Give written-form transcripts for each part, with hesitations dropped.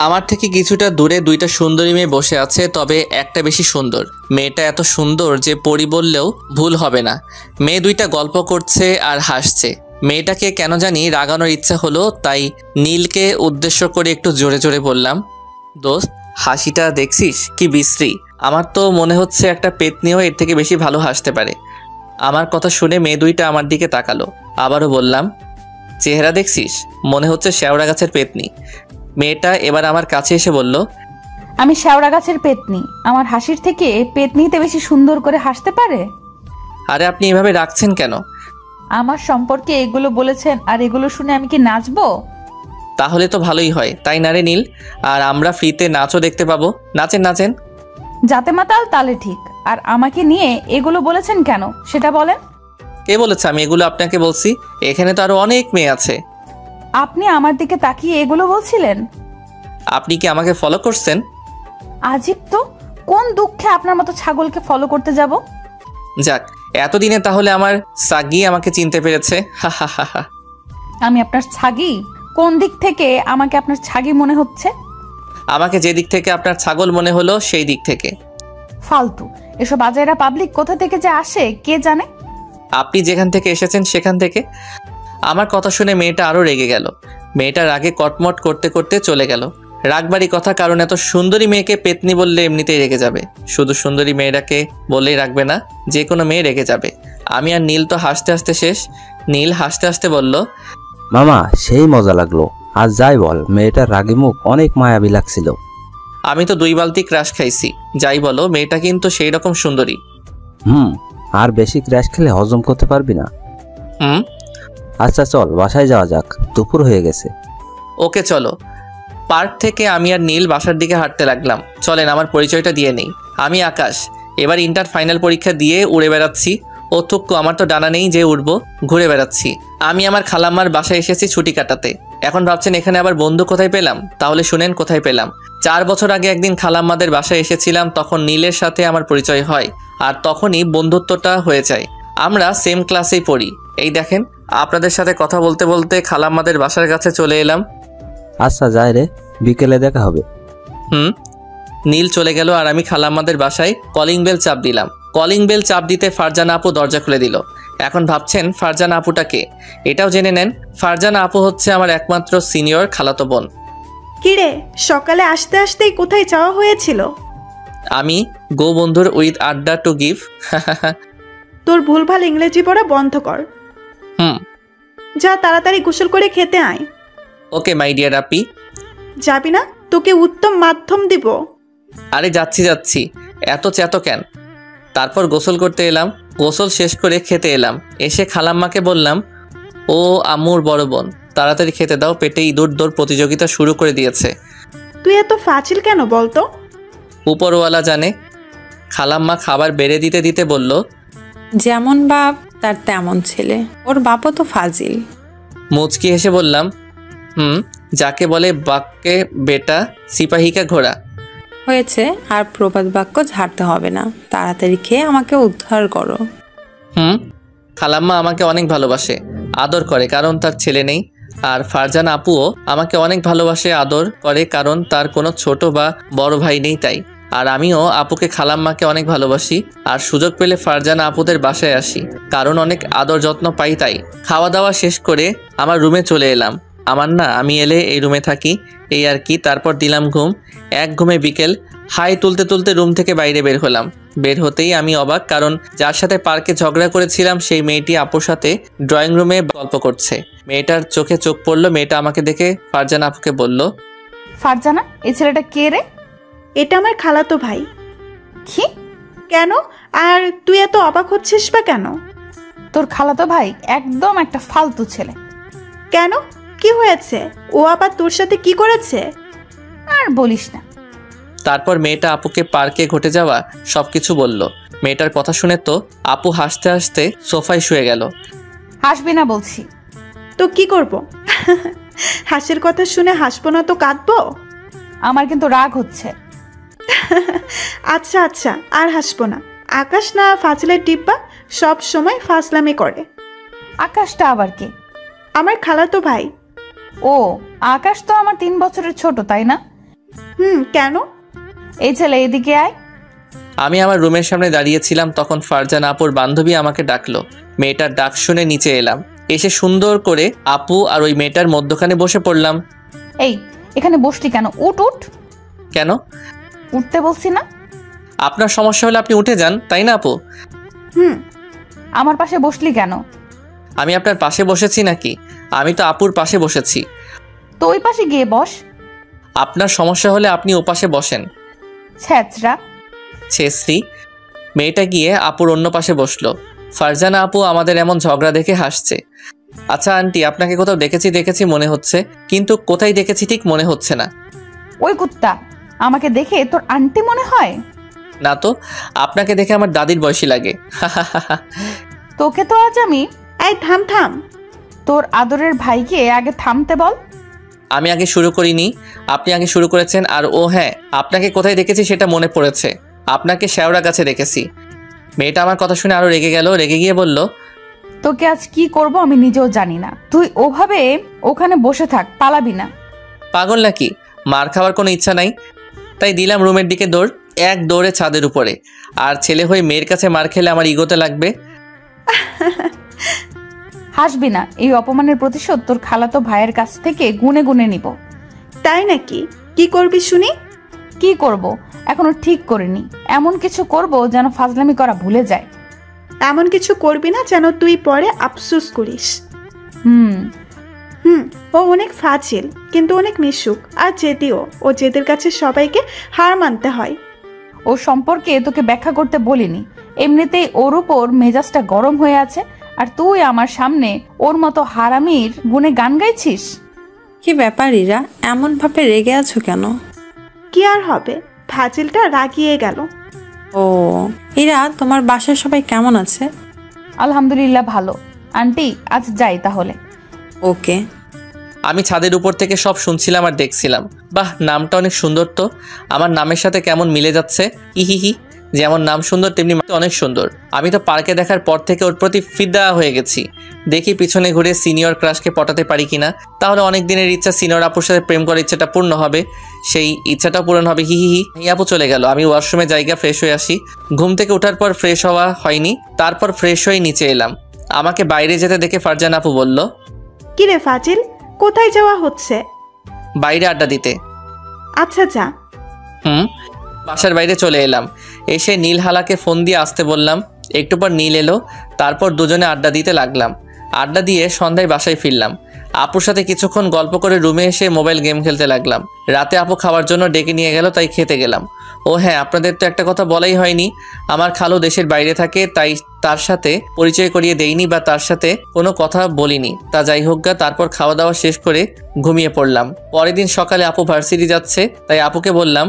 আমার থেকে কিছুটা দূরে দুইটা সুন্দরী মেয়ে বসে আছে, তবে একটা বেশি সুন্দর। মেয়েটা এত সুন্দর যে পরি বললেও ভুল হবে না। মেয়ে দুইটা গল্প করছে আর হাসছে। মেয়েটাকে কেন জানি রাগানোর ইচ্ছা হলো, তাই নীলকে উদ্দেশ্য করে একটু জোরে জোরে বললাম, দোস্ত হাসিটা দেখছিস কি বিশ্রী। আমার তো মনে হচ্ছে একটা পেতনিও এর থেকে বেশি ভালো হাসতে পারে। আমার কথা শুনে মেয়ে দুইটা আমার দিকে তাকালো। আবারও বললাম, চেহারা দেখছিস, মনে হচ্ছে শেওড়া গাছের পেতনি। মেয়েটা এবার আমার কাছে এসে বলল, আমি শেওড়া গাছের পেতনি? আমার হাসির থেকে পেতনিতে বেশি সুন্দর করে হাসতে পারে? আরে আপনি এভাবে রাখছেন কেন? আমার সম্পর্কে এগুলো বলেছেন আর এগুলো শুনে আমি কি নাচবো? তাহলে তো ভালোই হয়, তাই না রে নীল? আর আমরা ফ্রিতে নাচও দেখতে পাবো। নাচেন নাচেন। যাতে মাতাল তালে ঠিক। আর আমাকে নিয়ে এগুলো বলেছেন কেন সেটা বলেন। কে বলেছে আমি এগুলো আপনাকে বলছি? এখানে তো আরো অনেক মেয়ে আছে। আপনি আমার দিকে তাকিয়ে এগুলো বলছিলেন? আপনি কি আমাকে ফলো করছেন? আজীব তো, কোন দুঃখে আপনার মতো ছাগলকে ফলো করতে যাব? যাক, এতদিনে তাহলে আমার সাগি আমাকে চিনতে পেরেছে। হা হা হা হা। আমি আপনার ছাগি? কোন দিক থেকে আমাকে আপনার ছাগি মনে হচ্ছে? আমাকে যে দিক থেকে আপনার ছাগল মনে হলো সেই দিক থেকে। ফালতু এসব আজাইরা পাবলিক কোথা থেকে যে আসে কে জানে। আপনি যেখান থেকে এসেছেন সেখান থেকে। আমার কথা শুনে মেয়েটা আরো রেগে গেল। মেয়েটা রাগে কটমট করতে করতে চলে গেল। রাগবাড়ি কথা, কারণ এত সুন্দরী মেয়েকে পেতনি বললে এমনিতেই রেগে যাবে। শুধু সুন্দরী মেয়েটাকে বললেই রাখবে না, যে কোনো মেয়ে রেগে যাবে। আমি আর নীল তো হাসতে হাসতে শেষ। নীল হাসতে হাসতে বলল, মামা সেই মজা লাগলো। আর যাই বল, মেয়েটার রাগি মুখ অনেক মায়াবী লাগছিল। আমি তো 2 বালতি ক্রাশ খাইছি। যাই বলো, মেয়েটা কিন্তু সেই রকম সুন্দরী। আর বেশি ক্র্যাশ খেলে হজম করতে পারবি না। আচ্ছা চল বাসায় যাওয়া যাক, দুপুর হয়ে গেছে। ওকে চলো। পার্ক থেকে আমি আর নীল বাসার দিকে হাঁটতে লাগলাম। চলেন আমার পরিচয়টা দিয়ে নেই। আমি আকাশ। এবার ইন্টার ফাইনাল পরীক্ষা দিয়ে উড়ে বেড়াচ্ছি। ও থুক্কু, আমার তো ডানা নেই যে উড়বো, ঘুরে বেড়াচ্ছি। আমি আমার খালাম্মার বাসায় এসেছি ছুটি কাটাতে। এখন ভাবছেন এখানে আবার বন্ধু কোথায় পেলাম? তাহলে শুনেন কোথায় পেলাম। 4 বছর আগে একদিন খালাম্মাদের বাসায় এসেছিলাম, তখন নীলের সাথে আমার পরিচয় হয়। আর তখনই বন্ধুত্বটা হয়ে যায়। আমরা সেম ক্লাসেই পড়ি। এই দেখেন, আপনাদের সাথে কথা বলতে বলতে খালাম্মাদের বাসার কাছে চলে এলাম। আচ্ছা যাই রে, বিকেলে দেখা হবে। নীল চলে গেল আর আমি খালাম্মাদের বাসায় কলিং বেল চাপ দিলাম। কলিং বেল চাপ দিতে ফারজানা আপু দরজা খুলে দিল। এখন ভাবছেন ফারজানা আপুটা কে? এটাও জেনে নেন, ফারজানা আপু হচ্ছে আমার একমাত্র সিনিয়র খালাতো বোন। কিরে, সকালে আসতে আসতেই কোথায় যাওয়া হয়েছিল? আমি গো বন্ধুর উইথ আড্ডা টু গিভ। তোর ভুলভাল ইংরেজি পড়া বন্ধ কর। যা তাড়াতাড়ি গোসল করে খেতে আয়। ওকে মাই ডিয়ার আপি। যাবি না? তোকে উত্তম মাধ্যম দিব। আরে যাচ্ছি যাচ্ছি, এত চেত কেন? তারপর গোসল করতে এলাম। গোসল শেষ করে খেতে এলাম। এসে খালাম্মাকে বললাম, ও আম্মুর বড় বোন, তাড়াতাড়ি খেতে দাও, পেটে ইঁদুর দৌড় প্রতিযোগিতা শুরু করে দিয়েছে। তুই এত ফাজিল কেন বলতো? উপরওয়ালা জানে। খালাম্মা খাবার বেড়ে দিতে দিতে বলল, যেমন বাপ তার তেমন ছেলে, ওর বাপও তো ফাজিল। মুচকি হেসে বললাম, যাকে বলে বাক্যে বেটা সিপাহিকা ঘোড়া। হয়েছে, আর প্রবাদ বাক্য ঝাড়তে হবে না, তাড়াতাড়ি খেয়ে আমাকে উদ্ধার করো। খালাম্মা আমাকে অনেক ভালোবাসে, আদর করে, কারণ তার ছেলে নেই। আর ফারজানা আপুও আমাকে অনেক ভালোবাসে, আদর করে, কারণ তার কোনো ছোট বা বড় ভাই নেই তাই। আর আমিও আপুকে খালাম্মাকে অনেক ভালোবাসি। আর সুযোগ পেলে ফারজানা আপুদের বাসায় আসি, কারণ অনেক আদর যত্ন পাই তাই। খাওয়া দাওয়া শেষ করে আমার রুমে চলে এলাম। আমি এলে এই রুমে থাকি, এই আর কি। তারপর দিলাম ঘুম। এক ঘুমে বিকেল। হাই তুলতে তুলতে রুম থেকে বাইরে বের হলাম। বের হতেই আমি অবাক, কারণ যার সাথে পার্কে ঝগড়া করেছিলাম সেই মেয়েটি আপুর সাথে ড্রয়িং রুমে গল্প করছে। মেয়েটার চোখে চোখ পড়লো। মেয়েটা আমাকে দেখে ফারজানা আপুকে বলল, ফারজানা, এই ছেলেটা কে রে? এটা আমার খালাতো ভাই। কি? কেন? আর তুই এত অবাক হচ্ছিস বা কেন? তোর খালাতো ভাই একদম একটা ফালতু ছেলে। কেন, কি হয়েছে? ও আবার তোর সাথে কি করেছে? আর বলিস না। তারপর মেয়েটা আপুকে পার্কে ঘটে যাওয়া সবকিছু বলল। মেয়েটার কথা শুনে তো আপু হাসতে হাসতে সোফায় শুয়ে গেল। হাসবি না বলছি। তো কি করব? হাসির কথা শুনে হাসবো না তো কাঁদবো? আমার কিন্তু রাগ হচ্ছে। আচ্ছা আচ্ছা, আর হাসবো না। আকাশ না ফাজিলের ডিব্বা, সব সময় ফাজলামি করে। আকাশটা আবার কে? আমার খালাতো ভাই। ও, আকাশ তো আমার 3 বছরের ছোট, তাই না? কেন? এই ছেলে এদিকে আয়। আমি আমার রুমের সামনে দাঁড়িয়েছিলাম, তখন ফারজানা আপুর বান্ধবী আমাকে ডাকলো। মেয়েটার ডাক শুনে নিচে এলাম। এসে সুন্দর করে আপু আর ওই মেয়েটার মধ্যখানে বসে পড়লাম। এই, এখানে বসলি কেন? উঠ উঠ। কেন? উঠতে বলছি না? আপনার সমস্যা হলে আপনি উঠে যান, তাই না আপু? আমার পাশে বসলি কেন? আমি আপনার পাশে বসেছি নাকি? আমি তো আপুর পাশে বসেছি। তো ওই পাশে গিয়ে বস। আপনার সমস্যা হলে আপনি ওপাশে বসেন। ছ্যাচরা। ছেশ্রী। মেয়েটা গিয়ে আপুর অন্য পাশে বসলো। ফারজানা আপু আমাদের এমন ঝগড়া দেখে হাসছে। আচ্ছা আন্টি, আপনাকে কোথাও দেখেছি মনে হচ্ছে, কিন্তু কোথায় দেখেছি ঠিক মনে হচ্ছে না। ওই কুত্তা, আমাকে দেখে তোর আন্টি মনে হয়? না তো, আপনাকে দেখে আমার দাদির বয়সী লাগে। তোকে তো আজ আমি। এই থাম থাম। তোর আদরের ভাইকে আগে থামতে বল। আমি আগে শুরু করিনি, আপনি আগে শুরু করেছেন। আর ও হ্যাঁ, আপনাকে কোথায় দেখেছি সেটা মনে পড়েছে। আপনাকে শেওড়া গাছে দেখেছি। মেয়েটা আমার কথা শুনে আরো রেগে গেল। রেগে গিয়ে বলল, তোকে আজ কি করব আমি নিজেও জানি না। তুই ওভাবে ওখানে বসে থাক, পালাবি না। পাগল নাকি? মার খাওয়ার কোনো ইচ্ছা নাই, তাই দিলাম রুমের দিকে দৌড়। এক দৌড়ে ছাদের উপরে। আর ছেলে হয়ে মেয়ের কাছে মার খেলে আমার ইগোতে লাগবে। হাসবি না। এই অপমানের প্রতিশোধ তোর খালাতো ভাইয়ের কাছ থেকে গুনে গুনে নিব। তাই নাকি? কি করবি শুনি? কি করব এখনো ঠিক করিনি। এমন কিছু করব যেন ফাজলামি করা ভুলে যায়। এমন কিছু করবি না যেন তুই পরে আফসোস করিস। হুম। ও অনেক ফাজিল, কিন্তু অনেক মিশুক আর জেদিও। ও জেদের কাছে সবাইকে হার মানতে হয়। ও সম্পর্কে তোকে ব্যাখ্যা করতে বলিনি। এমনিতেই ওর উপর মেজাজটা গরম হয়ে আছে, আর তুই আমার সামনে ওর মতো হারামির গুণে গান গাইছিস। কি ব্যাপার ইরা, এমন ভাবে রেগে আছো কেন? কি আর হবে, ফাজিলটা রাগিয়ে গেল। ও ইরা, তোমার বাসার সবাই কেমন আছে? আলহামদুলিল্লাহ ভালো। আন্টি আজ যাই তাহলে। ওকে। আমি ছাদের উপর থেকে সব শুনছিলাম আর দেখছিলাম। বাহ, নামটা অনেক সুন্দর তো। আমার নামের সাথে কেমন মিলে যাচ্ছে। ইহিহি, যেমন নাম সুন্দর তেমনি অনেক সুন্দর। আমি তো পার্কে দেখার পর থেকে ওর প্রতি ফিদা হয়ে গেছি। দেখি পিছনে ঘুরে সিনিয়র ক্রাশকে পটাতে পারি কিনা। তাহলে অনেক দিনের ইচ্ছা সিনিয়র আপুর সাথে প্রেম করার ইচ্ছাটা পূর্ণ হবে। সেই ইচ্ছাটা পূরণ হবে। হিহিহি। এই আপু চলে গেল। আমি ওয়াশরুমে জায়গা ফ্রেশ হয়ে আসি। ঘুম থেকে ওঠার পর ফ্রেশ হওয়া হয়নি, তারপর ফ্রেশ হয়ে নিচে এলাম। আমাকে বাইরে যেতে দেখে ফারজানা আপু বলল, কিরে ফাজিল, কোথায় যাওয়া হচ্ছে? বাইরে আড্ডা দিতে। আচ্ছা যা। বাসার বাইরে চলে এলাম। এসে নীলহালাকে ফোন দিয়ে আসতে বললাম। একটু পর নীল এলো। তারপর দুজনে আড্ডা দিতে লাগলাম। আড্ডা দিয়ে সন্ধ্যায় বাসায় ফিরলাম। আপুর সাথে কিছুক্ষণ গল্প করে রুমে এসে মোবাইল গেম খেলতে লাগলাম। রাতে আপু খাওয়ার জন্য ডেকে নিয়ে গেল, তাই খেতে গেলাম। ও হ্যাঁ, আপনাদের তো একটা কথা বলাই হয়নি। আমার খালু দেশের বাইরে থাকে, তাই তার সাথে পরিচয় করিয়ে দেইনি বা তার সাথে কোনো কথা বলিনি। তা যাই হোক গা, তারপর খাওয়া দাওয়া শেষ করে ঘুমিয়ে পড়লাম। পরের দিন সকালে আপু ভার্সিটি যাচ্ছে, তাই আপুকে বললাম,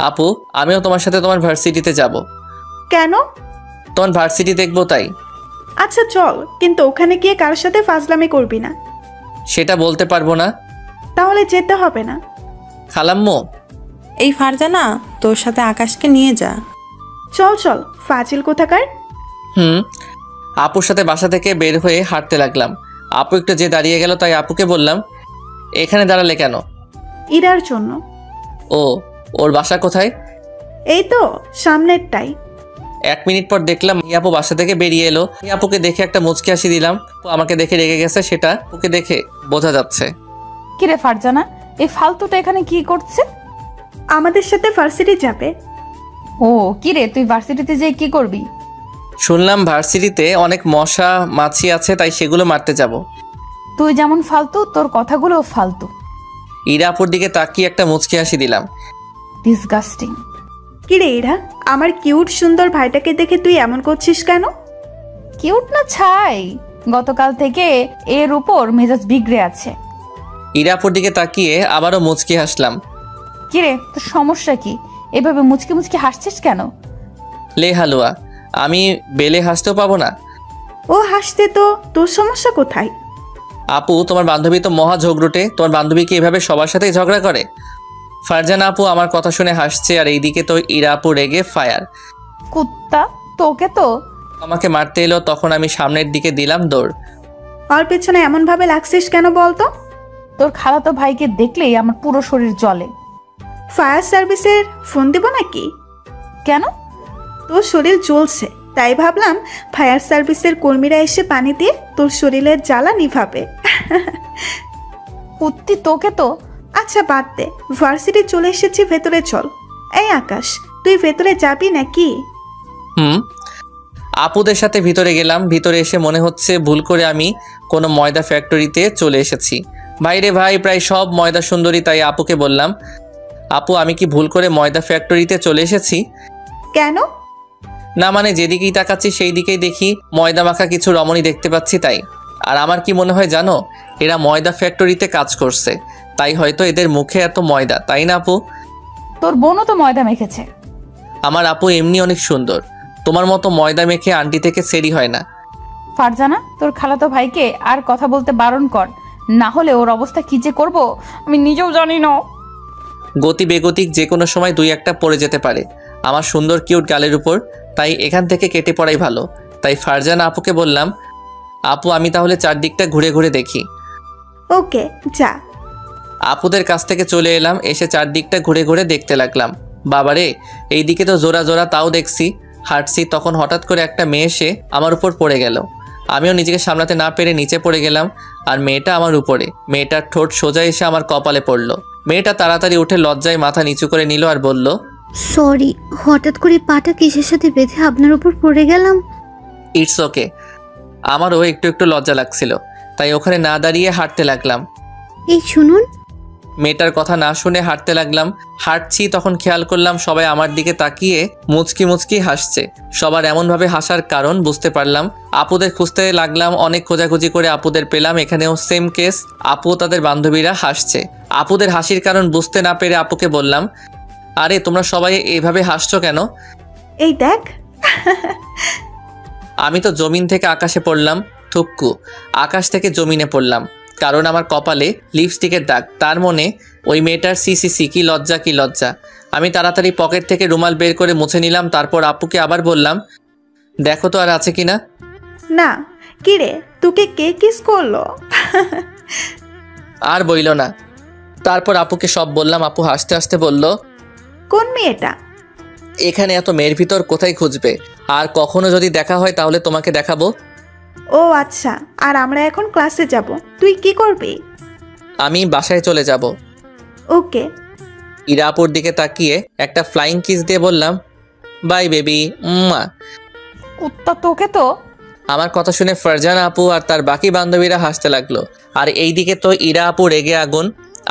আপু আমিও তোমার সাথে তোমার ভার্সিটিতে যাব। কেন? তোমার ভার্সিটি দেখবো তাই। আচ্ছা চল, কিন্তু ওখানে গিয়ে কার সাথে ফাজলামি করবি না। সেটা বলতে পারবো না। তাহলে যেতে হবে না। খালাম্মু, এই ফারজানা, তোর সাথে আকাশকে নিয়ে যা। চল চল, ফাজিল কোথাকার। আপুর সাথে বাসা থেকে বের হয়ে হাঁটতে লাগলাম। আপু একটু যে দাঁড়িয়ে গেল, তাই আপুকে বললাম, এখানে দাঁড়ালে কেন? ইরার জন্য। ও, ওর বাসা কোথায়? এই তো সামনেরটাই। 1 মিনিট পর দেখলাম আপু বাসা থেকে বেরিয়ে এলো। আপুকে দেখে একটা মুচকি হাসি দিলাম। আমাকে দেখে রেগে গেছে, সেটা ওকে দেখে বোঝা যাচ্ছে। কিরে ফারজানা, এই ফালতুটা এখানে কি করছে? আমাদের সাথে ভার্সিটি যাবে। ও কিরে, তুই ভার্সিটিতে যেয়ে কি করবি? শুনলাম ভার্সিটিতে অনেক মশা মাছি আছে, তাই সেগুলো মারতে যাব। তুই যেমন ফালতু, তোর কথাগুলো ফালতু। ইরা আপুর দিকে তাকিয়ে একটা মুচকি হাসি দিলাম। ডিসগাস্টিং। কিরে ইরা, আমার কিউট সুন্দর ভাইটাকে দেখে তুই এমন করছিস কেন? কিউট না ছাই, গতকাল থেকে এর উপর মেজাজ বিগড়ে আছে। ইরা আপুর দিকে তাকিয়ে আবারও মুচকি হাসলাম। কিরে, তোর সমস্যা কি? এভাবে মুচকি মুচকি হাসছিস কেন? লে হালুয়া, আমি বেলে হাসতেও পাবো না? ও হাসতে তো, তোর সমস্যা কোথায়? আপু তোমার বান্ধবী তো মহা ঝগড়ুটে। তোমার বান্ধবী কি এভাবে সবার সাথেই ঝগড়া করে? ফারজানা আপু আমার কথা শুনে হাসছে, আর এইদিকে তো ইরা আপু রেগে ফায়ার। কুত্তা, তোকে তো। আমাকে মারতে এলো, তখন আমি সামনের দিকে দিলাম দৌড়। ওর পেছনে এমন ভাবে লাগছিস কেন বলতো? তোর খালাতো ভাইকে দেখলেই আমার পুরো শরীর জ্বলে। ফায়ার সার্ভিসের ফোন দেব নাকি? কেন? তোর শরীর জ্বলছে, তাই ভাবলাম ফায়ার সার্ভিসের কর্মীরা এসে পানি দিয়ে তোর শরীরের জ্বালা নিভাবে। কুত্তি তোকে তো। আচ্ছা বাদ দে, ভার্সিটি চলে এসেছি, ভেতরে চল। এই আকাশ, তুই ভেতরে যাবি নাকি? আপুদের সাথে ভিতরে গেলাম। ভিতরে এসে মনে হচ্ছে ভুল করে আমি কোনো ময়দা ফ্যাক্টরিতে চলে এসেছি। বাইরে ভাই প্রায় সব ময়দা সুন্দরী, তাই আপুকে বললাম, আপু আমি কি ভুল করে ময়দা ফ্যাক্টরিতে চলে এসেছি? কেন? না মানে যেদিকেই তাকাচ্ছি সেই দিকেই দেখি ময়দা মাখা কিছু রমণী দেখতে পাচ্ছি তাই। আর আমার কি মনে হয় জানো, এরা ময়দা ফ্যাক্টরিতে কাজ করছে, তাই হয়তো এদের মুখে এত ময়দা, তাই না আপু? তোর বোনও তো ময়দা মেখেছে। আমার আপু এমনি অনেক সুন্দর, তোমার মতো ময়দা মেখে আন্টি থেকে সেরি হয় না। ফারজানা, তোর খালাতো ভাইকে আর কথা বলতে বারণ কর, না হলে ওর অবস্থা কি যে করব আমি নিজেও জানি না। গতি বেগতিক যে কোনো সময় দুই একটা পড়ে যেতে পারে আমার সুন্দর কিউট গালের উপর, তাই এখান থেকে কেটে পড়াই ভালো। তাই ফারজানা আপুকে বললাম, আপু আমি তাহলে চারদিকটা ঘুরে ঘুরে দেখি। ওকে যা। আপুদের কাছ থেকে চলে এলাম, এসে চারদিকটা ঘুরে ঘুরে দেখতে লাগলাম। বাবারে, এইদিকে তো জোড়া জোড়া, তাও দেখছি। হাঁটছি, তখন হঠাৎ করে একটা মেয়ে এসে আমার উপর পড়ে গেল। আমিও নিজেকে সামলাতে না পেরে নিচে পড়ে গেলাম, আর মেয়েটা আমার উপরে। মেয়েটার ঠোঁট সোজা এসে আমার কপালে পড়লো। মেয়েটা তাড়াতাড়ি উঠে লজ্জায় মাথা নিচু করে নিল আর বলল, সরি, হঠাৎ করে পাটা কিসের সাথে বেঁধে আপনার উপর পড়ে গেলাম। It's okay. আমারও একটু একটু লজ্জা লাগছিল, তাই ওখানে না দাঁড়িয়ে হাঁটতে লাগলাম। এই শুনুন। মেয়েটার কথা না শুনে হাঁটতে লাগলাম। হাঁটছি, তখন খেয়াল করলাম সবাই আমার দিকে তাকিয়ে মুচকি মুচকি হাসছে। সবার এমনভাবে হাসার কারণ বুঝতে পারলাম। আপুদের খুঁজতে লাগলাম, অনেক খোঁজাখুঁজি করে আপুদের পেলাম। এখানেও সেম কেস, আপু তাদের বান্ধবীরা হাসছে। আপুদের হাসির কারণ বুঝতে না পেরে আপুকে বললাম, আরে তোমরা সবাই এইভাবে হাসছো কেন? এই দেখ। আমি তো জমিন থেকে আকাশে পড়লাম, থুক্কু। আকাশ থেকে জমিনে পড়লাম, কারণ আমার কপালে লিপস্টিকের দাগ। তার মনে ওই মেয়েটার সি কি লজ্জা, কি লজ্জা। আমি তাড়াতাড়ি পকেট থেকে রুমাল বের করে মুছে নিলাম। তারপর আপুকে আবার বললাম, দেখো তো আর আছে কিনা। না। কিরে, তোকে কে কিস করলো? আর বইল না। তারপর আপুকে সব বললাম। আপু হাসতে হাসতে বলল, কোন মেয়েটা? এখানে এত মেয়ের ভিতর কোথায় খুঁজবে, আর কখনো যদি দেখা হয় তাহলে তোমাকে দেখাবো। ও আচ্ছা, আর আমরা এখন ক্লাসে যাব, তুই কি করবি? আমি বাসায় চলে যাব। ওকে। ইরা আপুর দিকে তাকিয়ে একটা ফ্লাইং কিস দিয়ে বললাম, বাই বেবি, মা। কুত্তা তোকে তো। আমার কথা শুনে ফারজানা আপু আর তার বাকি বান্ধবীরা হাসতে লাগলো। আর এইদিকে তো ইরা আপু রেগে আগুন।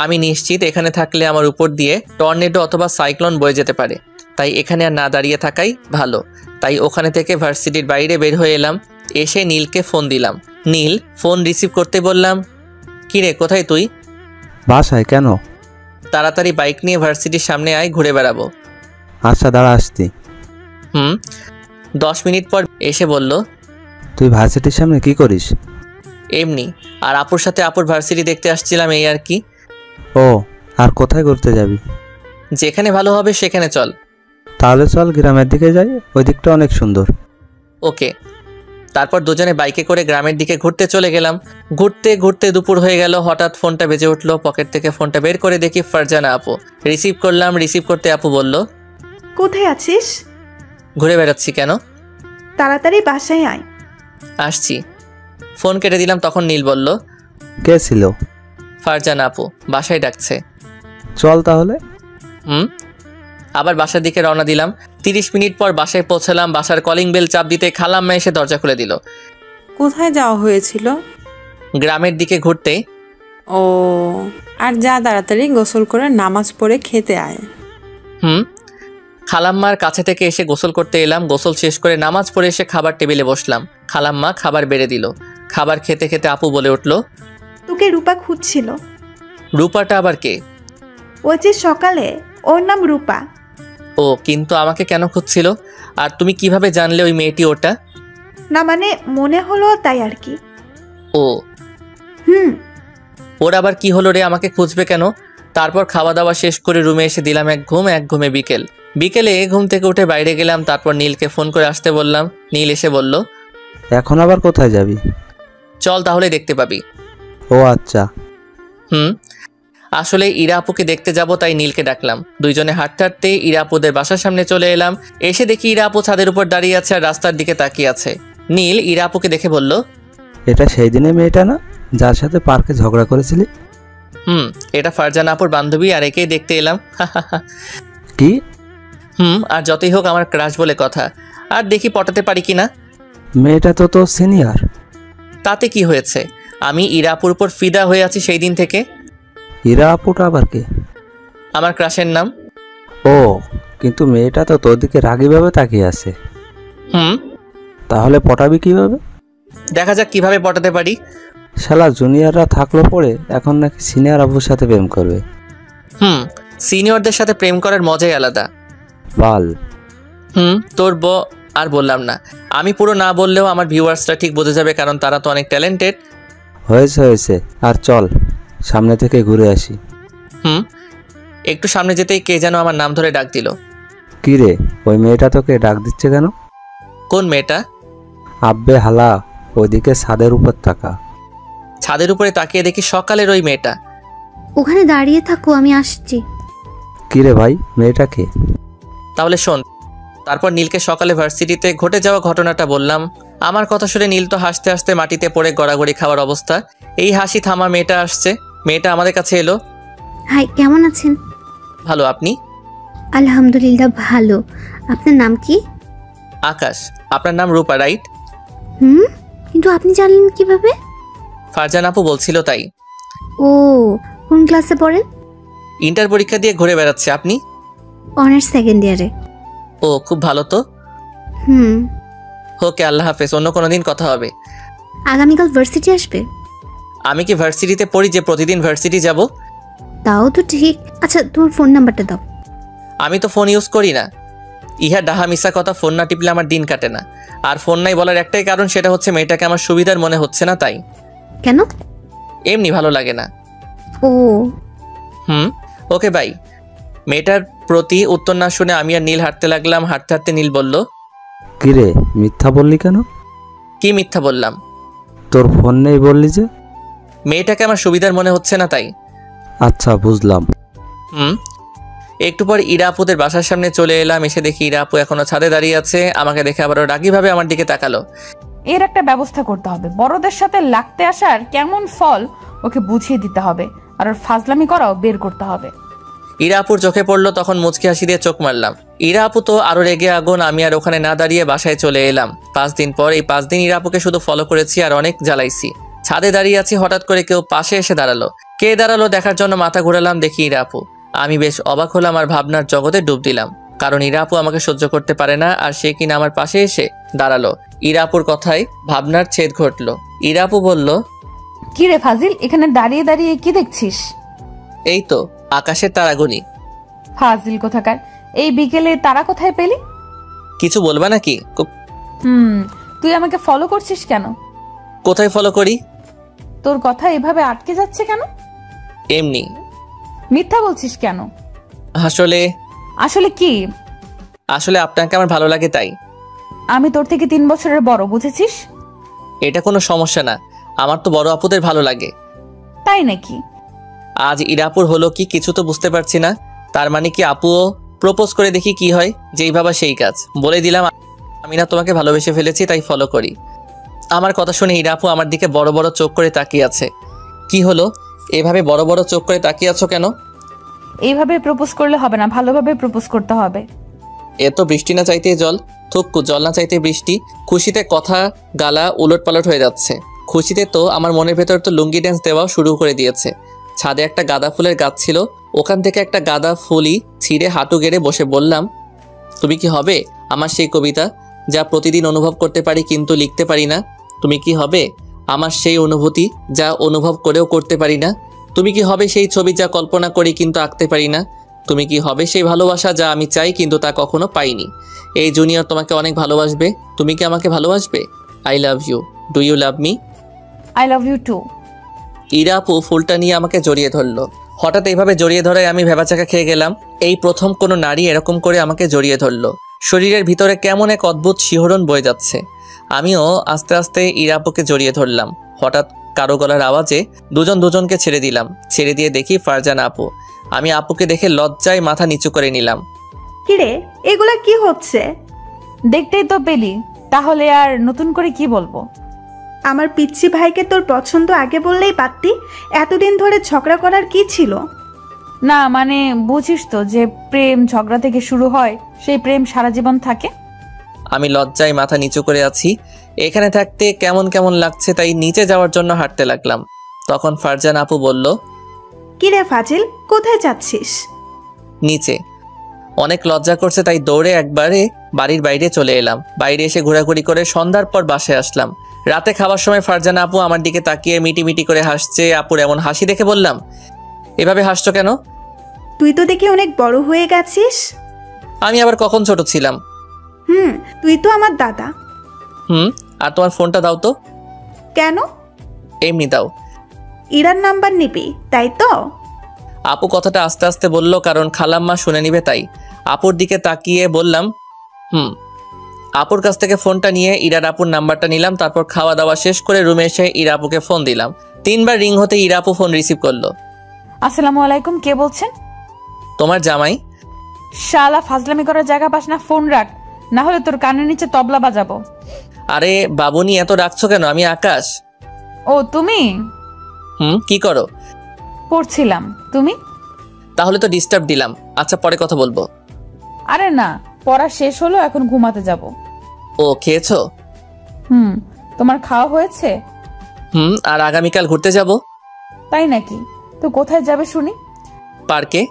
আমি নিশ্চিত এখানে থাকলে আমার উপর দিয়ে টর্নেডো অথবা সাইক্লোন বয়ে যেতে পারে, তাই এখানে আর না দাঁড়িয়ে থাকাই ভালো। তাই ওখানে থেকে ভার্সিটির বাইরে বের হয়ে এলাম। এসে নীলকে ফোন দিলাম। নীল ফোন রিসিভ করতে বললাম, কিরে কোথায় তুই? বাসায়। কেন? তাড়াতাড়ি বাইক নিয়ে ভার্সিটির সামনে আয়, ঘুরে বেড়াবো। আচ্ছা দাঁড়া আসছি। 10 মিনিট পর এসে বলল, তুই ভার্সিটির সামনে কি করিস? এমনি, আর আপুর সাথে আপুর ভার্সিটি দেখতে আসছিলাম, এই আর কি। ও, আর কোথায় ঘুরতে যাবি? যেখানে ভালো হবে সেখানে চল। তাহলে চল গ্রামের দিকে যাই, ওই দিকটা অনেক সুন্দর। ওকে। তারপর দুজনে বাইকে করে গ্রামের দিকে ঘুরতে চলে গেলাম। ঘুরতে ঘুরতে দুপুর হয়ে গেল। হঠাৎ ফোনটা বেজে উঠলো। পকেট থেকে ফোনটা বের করে দেখি ফারজানা আপু। রিসিভ করলাম। রিসিভ করতে আপু বলল, কোথায় আছিস? ঘুরে বেড়াচ্ছি। কেন? তাড়াতাড়ি বাসায় আয়। আসছি। ফোন কেটে দিলাম। তখন নীল বলল, কে ছিল? ফারজানা আপু, বাসায় ডাকছে। চল তাহলে। আবার বাসার দিকে রওনা দিলাম। 30 মিনিট পর বাসায় পৌঁছালাম। বাসার কলিং বেল চাপ দিতে খালাম্মা এসে দরজা খুলে দিল। কোথায় যাওয়া হয়েছিল? গ্রামের দিকে ঘুরতে। ও, আর যা তাড়াতাড়ি গোসল করে নামাজ পড়ে খেতে আয়। খালাম্মার কাছে থেকে এসে গোসল করতে এলাম। গোসল শেষ করে নামাজ পড়ে এসে খাবার টেবিলে বসলাম। খালাম্মা খাবার বেড়ে দিল। খাবার খেতে খেতে আপু বলে উঠল, তোকে রূপা খুঁজছিল। রূপাটা আবার কে? ও যে সকালে, ওর নাম রূপা। ও, কিন্তু আমাকে কেন খুঁজছিল? আর তুমি কিভাবে জানলে ওই মেয়েটি ওটা? না মানে মনে হলো তাই আর কি। ও, হুম। ওর আবার কি হলো রে, আমাকে খুঁজবে কেন? তারপর খাওয়া দাওয়া শেষ করে রুমে এসে দিলাম এক ঘুমে বিকেলে ঘুম থেকে উঠে বাইরে গেলাম। তারপর নীলকে ফোন করে আসতে বললাম। নীল এসে বলল, এখন আবার কোথায় যাবি? চল তাহলে দেখতে পাবি। ও আচ্ছা। আসলে ইরা আপুকে দেখতে যাব তাই নীলকে ডাকলাম। দুইজনে হাঁটতে হাঁটতে ইরা আপুদের বাসার সামনে চলে এলাম। এসে দেখি ইরা আপু ছাদের উপর দাঁড়িয়ে আছে আর রাস্তার দিকে তাকিয়ে আছে। নীল ইরা আপুকে দেখে বলল, এটা সেই দিনের মেয়েটা না যার সাথে পার্কে ঝগড়া করেছিলি? এটা ফারজানা আপুর বান্ধবী আর একেই দেখতে এলাম। কি? আর যতই হোক আমার ক্রাশ বলে কথা, আর দেখি পটাতে পারি কিনা। মেয়েটা তো তোর সিনিয়র। তাতে কি হয়েছে, আমি ইরা আপুর উপর ফিদা হয়ে আছি সেই দিন থেকে। ইরা আপুটা আবার কে? আমার ক্রাশের নাম। ও, কিন্তু মেয়েটা তো তোর দিকে রাগীভাবে তাকিয়ে আছে। তাহলে পটাবি কিভাবে? দেখা যাক কিভাবে পটাতে পারি। শালা জুনিয়ররা থাকলো পরে এখন নাকি সিনিয়র আপুর সাথে প্রেম করবে। সিনিয়রদের সাথে প্রেম করার মজাই আলাদা। বাল। তোর আর বললাম না। আমি পুরো না বললেও আমার ভিউয়ার্সরা ঠিক বুঝে যাবে, কারণ তারা তো অনেক ট্যালেন্টেড। হয়েছে আর চল সামনে থেকে ঘুরে আসি। একটু সামনে যেতেই কে যেন আমার নাম ধরে ডাক দিল। কি রে, ওই মেয়েটা তোকে ডাক দিচ্ছে কেন? কোন মেয়েটা? আব্বে হালা, ওইদিকে ছাদের উপর তাকা। ছাদের উপরে তাকিয়ে দেখি সকালের ওই মেয়েটা। ওখানে দাঁড়িয়ে থাকো, আমি আসছি। কি রে ভাই, মেয়েটা কে? তাহলে শোন। তারপর নীলকে সকালে ভার্সিটিতে ঘটে যাওয়া ঘটনাটা বললাম। আমার কথা শুনে নীল তো হাসতে হাসতে মাটিতে পড়ে গড়াগড়ি খাওয়ার অবস্থা। এই হাসি থামা মেয়েটা আসছে। মেয়েটা আমাদের কাছে এলো। হাই, কেমন আছেন? ভালো, আপনি? আলহামদুলিল্লাহ ভালো। আপনার নাম কি? আকাশ। আপনার নাম রূপা, রাইট? কিন্তু আপনি জানলেন কিভাবে? ফারজানা আপু বলছিল তাই। ও, কোন ক্লাসে পড়েন? ইন্টার পরীক্ষা দিয়ে ঘুরে বেড়াচ্ছে। আপনি? অনার্স সেকেন্ড ইয়ারে। ও, খুব ভালো তো। ওকে, আল্লাহ হাফেজ, অন্য কোনো দিন কথা হবে। আগামীকাল ভার্সিটি আসবে? আমি কি ভার্সিটিতে পড়ি যে প্রতিদিন ভার্সিটি যাব? তাও তো ঠিক। আচ্ছা, তোমার ফোন নাম্বারটা দাও। আমি তো ফোন ইউজ করি না। ইহা ডাহা মিশা কথা, ফোন না টিপলে আমার দিন কাটে না। আর ফোন নাই বলার একটাই কারণ, সেটা হচ্ছে মেয়েটাকে আমার সুবিধার মনে হচ্ছে না তাই। কেন? এমনি ভালো লাগে না। ও। Okay bye. মেয়েটার প্রতি উত্তর না শুনে আমি আর নীল হাঁটতে লাগলাম। হাঁটতে হাঁটতে নীল বলল, কি রে, মিথ্যা বললি কেন? কি মিথ্যা বললাম? তোর ফোন নেই বললি যে। মেয়েটাকে আমার সুবিধার মনে হচ্ছে না তাই। আচ্ছা, বুঝলাম। একটু পর ইরা আপুদের বাসার সামনে চলে এলাম। এসে দেখি ইরা আপু এখনো ছাদে দাঁড়িয়ে আছে। আমাকে দেখে আবারও রাগীভাবে আমার দিকে তাকালো। এর একটা ব্যবস্থা করতে হবে। বড়দের সাথে লাগতে আসার কেমন ফল ওকে বুঝিয়ে দিতে হবে, আর ওর ফাজলামি করাও বের করতে হবে। ইরা আপুর চোখে পড়লো, তখন মুচকি হাসি দিয়ে চোখ মারলাম। ইরা আপু তো আরো রেগে আগুন। আমি আর ওখানে না দাঁড়িয়ে বাসায় চলে এলাম। 5 দিন পর। এই 5 দিন ইরা আপুকে শুধু ফলো করেছি আর অনেক জ্বালাইছি। ছাদে দাঁড়িয়ে আছি, হঠাৎ করে কেউ পাশে এসে দাঁড়ালো। কে দাঁড়ালো দেখার জন্য মাথা ঘুরালাম, দেখি ইরা আপু। আমি বেশ অবাক হলাম আর ভাবনার জগতে ডুব দিলাম, কারণ ইরা আপু আমাকে সহ্য করতে পারে না, আর সে কিনা আমার পাশে এসে দাঁড়ালো। ইরা আপুর কথায় ভাবনার ছেদ ঘটলো। ইরা আপু বলল, কি রে ফাজিল, এখানে দাঁড়িয়ে দাঁড়িয়ে কি দেখছিস? এই তো আকাশের তারাগুনি। ফাজিল কোথাকার, এই বিকেলে তারা কোথায় পেলি? কিছু বলবা নাকি? তুই আমাকে ফলো করছিস কেন? কোথায় ফলো করি? তোর কথা এভাবে আটকে যাচ্ছে কেন? এমনি। মিথ্যা বলছিস কেন? আসলে কি? আসলে আপনাকে আমার ভালো লাগে তাই। আমি তোর থেকে 3 বছরের বড়, বুঝেছিস? এটা কোনো সমস্যা না, আমার তো বড় আপুদের ভালো লাগে। তাই নাকি? আজ ইরাপুর হলো কি কিছু তো বুঝতে পারছি না। তার মানে কি আপুও প্রপোজ করে দেখি কি হয়। যেই ভাবা সেই কাজ। বলে দিলাম আমি না তোমাকে ভালোবেসে ফেলেছি, তাই ফলো করি। আমার কথা শুনে ইরাপু আমার দিকে বড় বড় চোখ করে তাকিয়ে আছে। কি হলো, এভাবে বড় বড় চোখ করে তাকিয়ে আছো কেন? এইভাবে প্রপোজ করলে হবে না, ভালোভাবে প্রপোজ করতে হবে। এ তো বৃষ্টি না চাইতে জল, থুক্কু জল না চাইতে বৃষ্টি। খুশিতে কথা গালা উলট পালট হয়ে যাচ্ছে। খুশিতে তো আমার মনের ভেতর তো লুঙ্গি ড্যান্স দেওয়া শুরু করে দিয়েছে। ছাদে একটা গাঁদা ফুলের গাছ ছিল, ওখান থেকে একটা গাঁদা ফুলই ছিঁড়ে হাঁটু গেড়ে বসে বললাম, তুমি কি হবে আমার সেই কবিতা যা প্রতিদিন অনুভব করতে পারি কিন্তু লিখতে পারি না? তুমি কি হবে আমার সেই অনুভূতি যা অনুভব করেও করতে পারি না? তুমি কি হবে সেই ছবি যা কল্পনা করি কিন্তু আঁকতে পারি না? তুমি কি হবে সেই ভালোবাসা যা আমি চাই কিন্তু তা কখনো পাইনি? এই জুনিয়র তোমাকে অনেক ভালোবাসবে। তুমি কি আমাকে ভালোবাসবে? I love you. Do you love me? I love you too. Ira আপু ফুলটা নিয়ে আমাকে জড়িয়ে ধরলো। হঠাৎ এইভাবে জড়িয়ে ধরায় আমি ভেবাচাকা খেয়ে গেলাম। এই প্রথম কোনো নারী এরকম করে আমাকে জড়িয়ে ধরলো। শরীরের ভিতরে কেমন এক অদ্ভুত শিহরণ বয়ে যাচ্ছে। আমিও আস্তে আস্তে ইরা আপুকে জড়িয়ে ধরলাম। হঠাৎ কারো গলার আওয়াজে দুজন দুজনকে ছেড়ে দিলাম। ছেড়ে দিয়ে দেখি ফারজানা আপু। আমি আপুকে দেখে লজ্জায় মাথা নিচু করে নিলাম। কিরে, এগুলা কি হচ্ছে? দেখতেই তো পেলি, তাহলে আর নতুন করে কি বলবো? আমার পিচ্ছি ভাইকে তোর পছন্দ আগে বললেই পারতি। এতদিন ধরে ঝগড়া করার কি ছিল? না মানে বুঝিস তো, যে প্রেম ঝগড়া থেকে শুরু হয়, সেই প্রেম সারা জীবন থাকে। আমি লজ্জায় মাথা নিচু করে আছি। এখানে থাকতে কেমন কেমন লাগছে, তাই নিচে যাওয়ার জন্য হাঁটতে লাগলাম। তখন ফারজানা আপু বলল, কিরে ফাজিল, কোথায় যাচ্ছিস? নিচে। অনেক লজ্জা করছে, তাই দৌড়ে একবারে বাড়ির বাইরে চলে এলাম। বাইরে এসে ঘোরাঘুরি করে সন্ধ্যার পর বাসায় আসলাম। রাতে খাওয়ার সময় ফারজানা আপু আমার দিকে তাকিয়ে মিটি মিটি করে হাসছে। আপুর এমন হাসি দেখে বললাম, এভাবে হাসছো কেন? তুই তো দেখি অনেক বড় হয়ে গেছিস। আমি আবার কখন ছোট ছিলাম? তুই তো আমার দাদা। আর তোমার ফোনটা দাও তো। কেন? এমনি দাও। ইরার নাম্বার নিবি তাই তো? আপু কথাটা আস্তে আস্তে বলল, কারণ খালাম্মা শুনে নিবে তাই। আপুর দিকে তাকিয়ে বললাম, আপুর কাছ থেকে ফোনটা নিয়ে ইরার আপুর নাম্বারটা নিলাম। তারপর খাওয়া দাওয়া শেষ করে রুমে এসে ইরা আপুকে ফোন দিলাম। 3 বার রিং হতে ইরা আপু ফোন রিসিভ করলো। আসসালামু আলাইকুম, কে বলছেন? তোমার জামাই। শালা, ফাজলামি করার জায়গা পাস না, ফোন রাখ, না হলে তোর কানের নিচে তবলা বাজাবো। আরে বাবুনি, এত রাখছো কেন? আমি আকাশ। ও তুমি? কি করো? পড়ছিলাম। তুমি? তাহলে তো ডিস্টার্ব দিলাম। আচ্ছা, পরে কথা বলবো। আরে না, পড়া শেষ হলো, এখন ঘুমাতে যাব। ও, খেয়েছো? তোমার খাওয়া হয়েছে? আর আগামীকাল ঘুরতে যাব। তাই নাকি? তো কোথায় যাবে শুনি? পার্কে।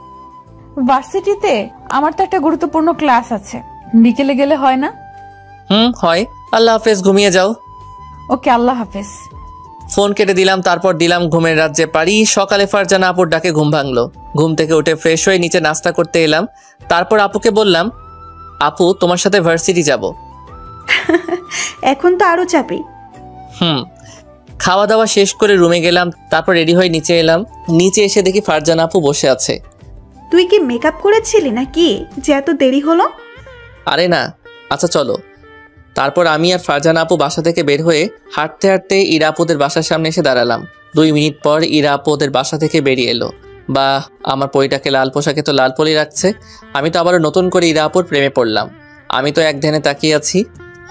ভার্সিটিতে? আমার তো একটা গুরুত্বপূর্ণ ক্লাস আছে, বিকেলে গেলে হয় না? হয়। আল্লাহ হাফেজ, ঘুমিয়ে যাও। ওকে, আল্লাহ হাফেজ। ফোন কেটে দিলাম। তারপর দিলাম ঘুমের রাজ্যে পারি। সকালে ফারজানা আপুর ডাকে ঘুম ভাঙলো। ঘুম থেকে উঠে ফ্রেশ হয়ে নিচে নাস্তা করতে এলাম। তারপর আপুকে বললাম, আপু তোমার সাথে ভার্সিটি যাব। এখন তো আরো চাপি। খাওয়া দাওয়া শেষ করে রুমে গেলাম। তারপর রেডি হয়ে নিচে এলাম। নিচে এসে দেখি ফারজানা আপু বসে আছে। তুই কি মেকআপ করেছিলি নাকি যে এত দেরি হলো? আরে না। আচ্ছা চলো। তারপর আমি আর ফারজানা আপু বাসা থেকে বের হয়ে হাঁটতে হাঁটতে ইরা আপুদের বাসার সামনে এসে দাঁড়ালাম। 2 মিনিট পর ইরা আপু ওদের বাসা থেকে বেরিয়ে এলো। বা আমার পরিটাকে লাল পোশাকে তো লাল পলি রাখছে। আমি তো আবারও নতুন করে ইরা আপুর প্রেমে পড়লাম। আমি তো এক ধ্যানে তাকিয়ে আছি।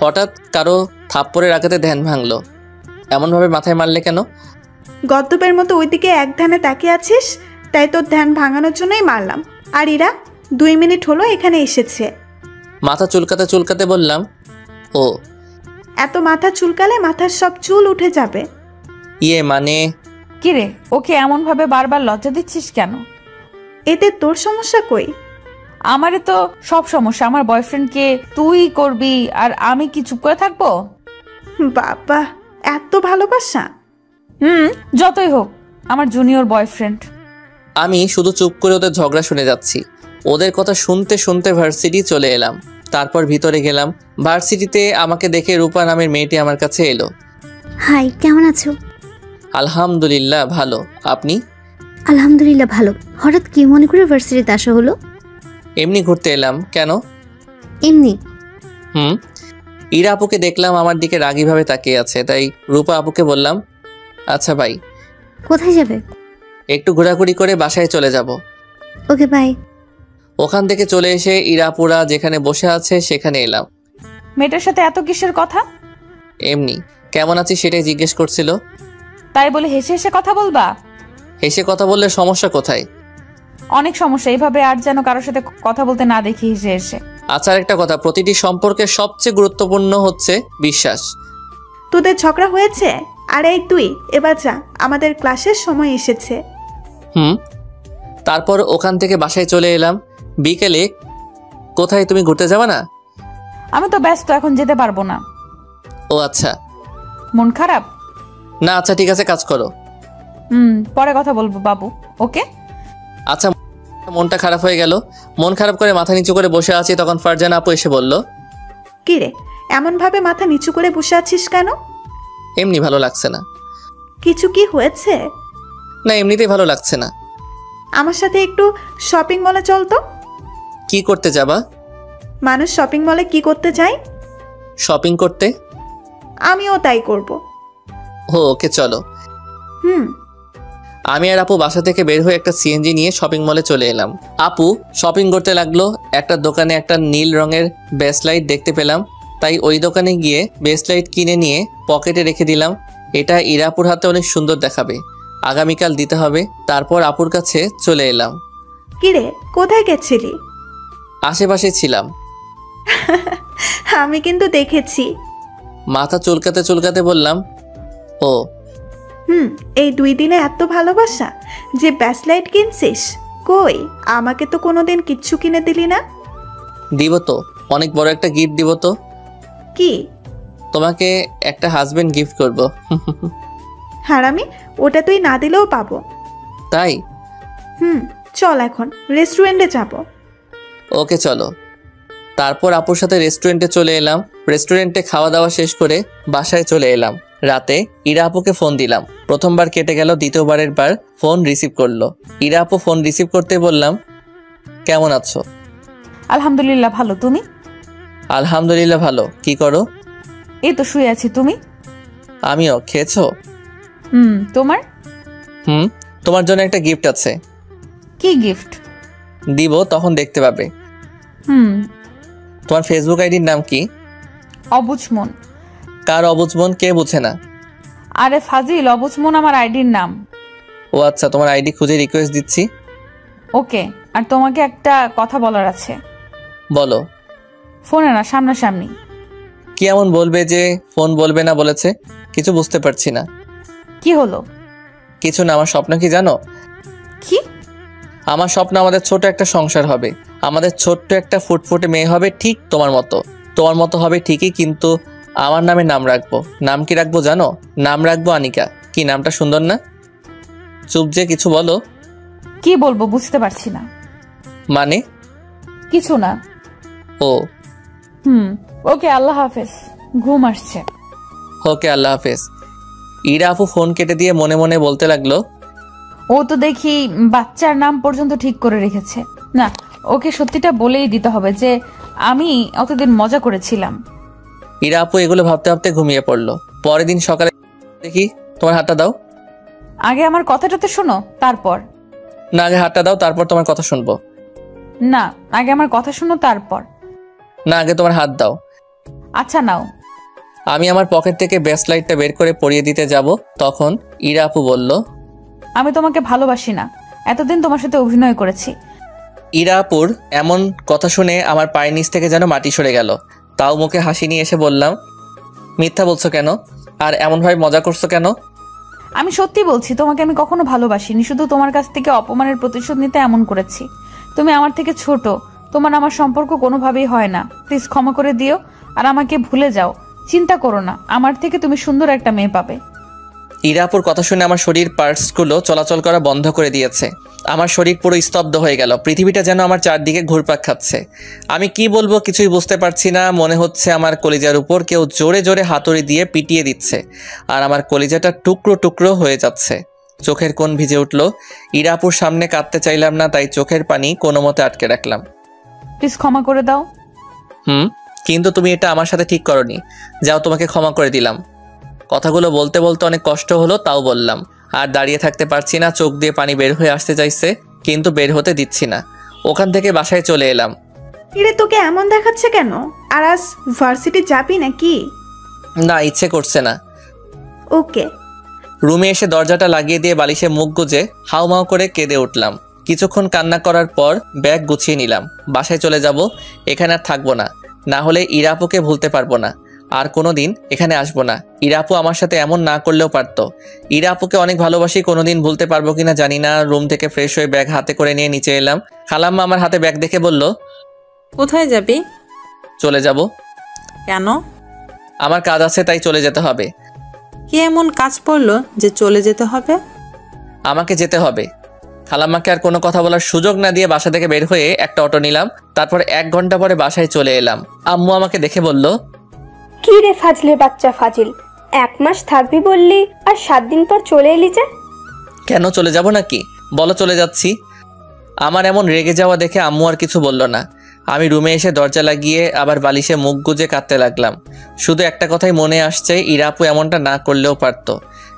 হঠাৎ কারো থাপ্পড়ের আঘাতে ধ্যান ভাঙলো। এমনভাবে মাথায় মারলে কেন? গদ্দপের মতো ওইদিকে এক ধ্যানে তাকিয়ে আছিস, তাই তোর ধ্যান ভাঙানোর জন্যই মারলাম। আর ইরা 2 মিনিট হলো এখানে এসেছে। মাথা চুলকাতে চুলকাতে বললাম, ও। এত মাথা চুলকালে মাথার সব চুল উঠে যাবে। ইয়ে মানে? কিরে, ওকে এমন ভাবে বারবার লজ্জা দিচ্ছিস কেন? এতে তোর সমস্যা কই? আমারে তো সব সমস্যা। আমার বয়ফ্রেন্ডকে তুই করবি আর আমি কি চুপ করে থাকবো? বাবা, এত ভালোবাসা? যতই হোক, আমার জুনিয়র বয়ফ্রেন্ড। আমি শুধু চুপ করে ওদের ঝগড়া শুনে যাচ্ছি। ওদের কথা শুনতে শুনতে ভার্সিটি চলে এলাম। তারপর ভিতরে গেলাম। ভার্সিটিতে আমাকে দেখে রূপা নামের মেয়েটি আমার কাছে এলো। হাই, কেমন আছো? আলহামদুলিল্লাহ ভালো। আপনি? আলহামদুলিল্লাহ ভালো। হঠাৎ কি মনে করে ভার্সিটিতে আসা হলো? এমনি ঘুরতে এলাম। কেন? এমনি। ইরা আপুকে দেখলাম আমার দিকে রাগীভাবে তাকিয়ে আছে, তাই রূপা আপুকে বললাম, আচ্ছা ভাই। কোথায় যাবে? একটু ঘোরাঘুরি করে বাসায় চলে যাব। ওকে, বাই। ওখান থেকে চলে এসে ইরাপুরা যেখানে বসে আছে সেখানে এলাম। মেয়েটার সাথে এত কিসের কথা? এমনি। কেমন আছিস সেটাই জিজ্ঞেস করছিল। তাই বলে হেসে হেসে কথা বলবা? হেসে কথা বললে সমস্যা কোথায়? অনেক সমস্যা। এইভাবে আর যেন কারোর সাথে কথা বলতে না দেখি হেসে হেসে। আচ্ছা, একটা কথা, প্রতিটি সম্পর্কের সবচেয়ে গুরুত্বপূর্ণ হচ্ছে বিশ্বাস। তোদের ঝগড়া হয়েছে? আরে তুই এবার যা, আমাদের ক্লাসের সময় এসেছে। তারপর ওখান থেকে বাসায় চলে এলাম। বিকেলে কোথায় তুমি ঘুরতে যাবে না? আমি তো ব্যস্ত, এখন যেতে পারবো না। ও আচ্ছা। মন খারাপ? না, আচ্ছা ঠিক আছে, কাজ করো। পরে কথা বলবো বাবু। ওকে। আচ্ছা। মনটা খারাপ হয়ে গেল। মন খারাপ করে মাথা নিচু করে বসে আছি, তখন ফারজানা আপু এসে বলল, কি রে, এমন ভাবে মাথা নিচু করে বসে আছিস কেন? এমনি ভালো লাগছে না। কিছু কি হয়েছে? না, এমনিতেই ভালো লাগছে না। আমার সাথে একটু শপিং মলে চল তো। কি করতে যাবা? মানুষ শপিং মলে কি করতে যায়? শপিং করতে। আমিও তাই করব। ও, ওকে চলো। হুম। আমি আর আপু বাসা থেকে বের হয়ে একটা সিএনজি নিয়ে শপিং মলে চলে এলাম। আপু শপিং করতে লাগলো। একটা দোকানে একটা নীল রঙের বেসলাইট দেখতে পেলাম, তাই ওই দোকানে গিয়ে বেসলাইট কিনে নিয়ে পকেটে রেখে দিলাম। এটা ইরাপুর হাতে অনেক সুন্দর দেখাবে, আগামীকাল দিতে হবে। তারপর আপুর কাছে চলে এলাম। কিরে, কোথায় গেছিলি? আশেপাশে ছিলাম। আমি কিন্তু দেখেছি। মাথা চুলকাতে চুলকাতে বললাম, ও এই 2 দিনে এত ভালোবাসা যে ব্যাসলাইট কিনছিস? কই, আমাকে তো কোনোদিন কিচ্ছু কিনে দিলি না। দিব তো, অনেক বড় একটা গিফট দিব তো। কি? তোমাকে একটা হাজবেন্ড গিফট করব। হারামি, ওটা তুই না দিলেও পাবো। তাই? চল এখন রেস্টুরেন্টে যাব। ওকে চলো। তারপর আপুর সাথে রেস্টুরেন্টে চলে এলাম। রেস্টুরেন্টে খাওয়া দাওয়া শেষ করে বাসায় চলে এলাম। রাতে ইরা আপুকে ফোন দিলাম। প্রথমবার কেটে গেল, দ্বিতীয়বারের বার ফোন রিসিভ করলো। ইরা আপু ফোন রিসিভ করতে বললাম, কেমন আছো? আলহামদুলিল্লাহ ভালো, তুমি? আলহামদুলিল্লাহ ভালো। কি করো? এই তো শুয়ে আছি, তুমি? আমিও। খেয়েছো? তোমার? তোমার জন্য একটা গিফট আছে। কি গিফট? দিব, তখন দেখতে পাবে। তোমার ফেসবুক আইডির নাম কি? অবুঝমন। কার অবুঝমন? কে বুঝে না? আরে ফাজিল, অবুঝমন আমার আইডির নাম। ও আচ্ছা, তোমার আইডি খুঁজে রিকোয়েস্ট দিচ্ছি। ওকে, আর তোমাকে একটা কথা বলার আছে। বলো। ফোনে না, সামনাসামনি। কি এমন বলবে যে ফোন বলবে না বলেছে? কিছু বুঝতে পারছি না। কি হলো? কিছু না। আমার স্বপ্ন কি জানো? কি? আমার স্বপ্ন আমাদের ছোট একটা সংসার হবে। আমাদের ছোট্ট একটা ফুটফুটে মেয়ে হবে, ঠিক তোমার মতো। তোমার মতো হবে ঠিকই, কিন্তু আমার নামে নাম রাখবো। নাম কি রাখবো জানো? নাম রাখবো আনিকা। কি নামটা সুন্দর না? চুপ যে, কিছু বলো। কি বলবো বুঝতে পারছি না। মানে? কিছু না। ও ওকে, আল্লাহ হাফেজ, ঘুম আসছে। ওকে, আল্লাহ হাফেজ। ইরা আপু ফোন কেটে দিয়ে মনে মনে বলতে লাগলো, ও তো দেখি বাচ্চার নাম পর্যন্ত ঠিক করে রেখেছে। না, ওকে সত্যিটা বলেই দিতে হবে যে আমি অতদিন মজা করেছিলাম। ইরা আপু এগুলো ভাবতে ভাবতে ঘুমিয়ে পড়লো। পরের দিন সকালে দেখি, তোমার হাতটা দাও। আগে আমার কথাটা তো শোনো, তারপর। না, আগে হাতটা দাও, তারপর তোমার কথা শুনবো। না, আগে আমার কথা শোনো, তারপর। না, আগে তোমার হাত দাও। আচ্ছা নাও। আমি আমার পকেট থেকে ব্যাসলাইটটা বের করে পরিয়ে দিতে যাব, তখন ইরা আপু বলল, আমি তোমাকে ভালোবাসি না, এতদিন তোমার সাথে অভিনয় করেছি। ইরা আপুর এমন কথা শুনে আমার পায়ের নিচ থেকে যেন মাটি সরে গেল। তাও মুখে হাসি নিয়ে এসে বললাম, মিথ্যা বলছো কেন? আর এমনভাবে মজা করছো কেন? আমি সত্যি বলছি, তোমাকে আমি কখনো ভালোবাসিনি, শুধু তোমার কাছ থেকে অপমানের প্রতিশোধ নিতে এমন করেছি। তুমি আমার থেকে ছোট, তোমার আমার সম্পর্ক কোনোভাবেই হয় না। প্লিজ ক্ষমা করে দিও আর আমাকে ভুলে যাও। চিন্তা করো না, আমার থেকে তুমি সুন্দর একটা মেয়ে পাবে। ইরা আপুর কথা শুনে আমার শরীর পার্টসগুলো চলাচল করা বন্ধ করে দিয়েছে। আমার শরীর পুরো স্তব্ধ হয়ে গেল। পৃথিবীটা যেন আমার চারদিকে ঘুরপাক খাচ্ছে। আমি কি বলবো কিছুই বুঝতে পারছি না। মনে হচ্ছে আমার কলিজার উপর কেউ জোরে জোরে হাতুড়ি দিয়ে পিটিয়ে দিচ্ছে, আর আমার কলিজাটা টুকরো টুকরো হয়ে যাচ্ছে। চোখের কোণ ভিজে উঠল। ইরা আপুর সামনে কাঁদতে চাইলাম না, তাই চোখের পানি কোনো মতে আটকে রাখলাম। প্লিজ ক্ষমা করে দাও। কিন্তু তুমি এটা আমার সাথে ঠিক করনি। যাও, তোমাকে ক্ষমা করে দিলাম। কথাগুলো বলতে বলতে অনেক কষ্ট হলো, তাও বললাম। আর দাঁড়িয়ে থাকতে পারছি না, চোখ দিয়ে পানি বের হয়ে আসতে চাইছে, কিন্তু বের হতে দিচ্ছি না। ওখান থেকে বাসায় চলে এলাম। ইরে, তোকে এমন দেখাচ্ছে কেন? আর আজ ভার্সিটি যাবি নাকি? না, ইচ্ছে করছে না। ওকে। রুমে এসে দরজাটা লাগিয়ে দিয়ে বালিশে মুখ গুজে হাউমাউ করে কেঁদে উঠলাম। কিছুক্ষণ কান্না করার পর ব্যাগ গুছিয়ে নিলাম। বাসায় চলে যাব, এখানে আর থাকবো না। না হলে ইরা আপুকে ভুলতে পারবো না, আর কোনোদিন এখানে আসবো না। ইরা আপু আমার সাথে এমন না করলেও পারতো। ইরা আপুকে অনেক ভালোবাসি, কোনোদিন ভুলতে পারবো কিনা জানি না। রুম থেকে ফ্রেশ হয়ে ব্যাগ হাতে করে নিয়ে নিচে এলাম। খালাম্মা আমার হাতে ব্যাগ দেখে বলল, কোথায় যাবি? চলে যাব। কেন? আমার কাজ আছে, তাই চলে যেতে হবে। কি এমন কাজ পড়লো যে চলে যেতে হবে? আমাকে যেতে হবে। খালাম্মাকে আর কোনো কথা বলার সুযোগ না দিয়ে বাসা থেকে বের হয়ে একটা অটো নিলাম। তারপর 1 ঘন্টা পরে বাসায় চলে এলাম। আম্মু আমাকে দেখে বলল, কি রে ফাজলের বাচ্চা ফাজিল, 1 মাস থাকবি বললি আর 7 দিন পর চলে এলি যে? কেন, চলে যাব নাকি? বলো চলে যাচ্ছি। আমার এমন রেগে যাওয়া দেখে আম্মু আর কিছু বলল না। আমি রুমে এসে দরজা লাগিয়ে আবার বালিশে মুখ গুজে কাঁদতে লাগলাম। শুধু একটা কথাই মনে আসছে, ইরা আপু এমনটা না করলেও পারতো,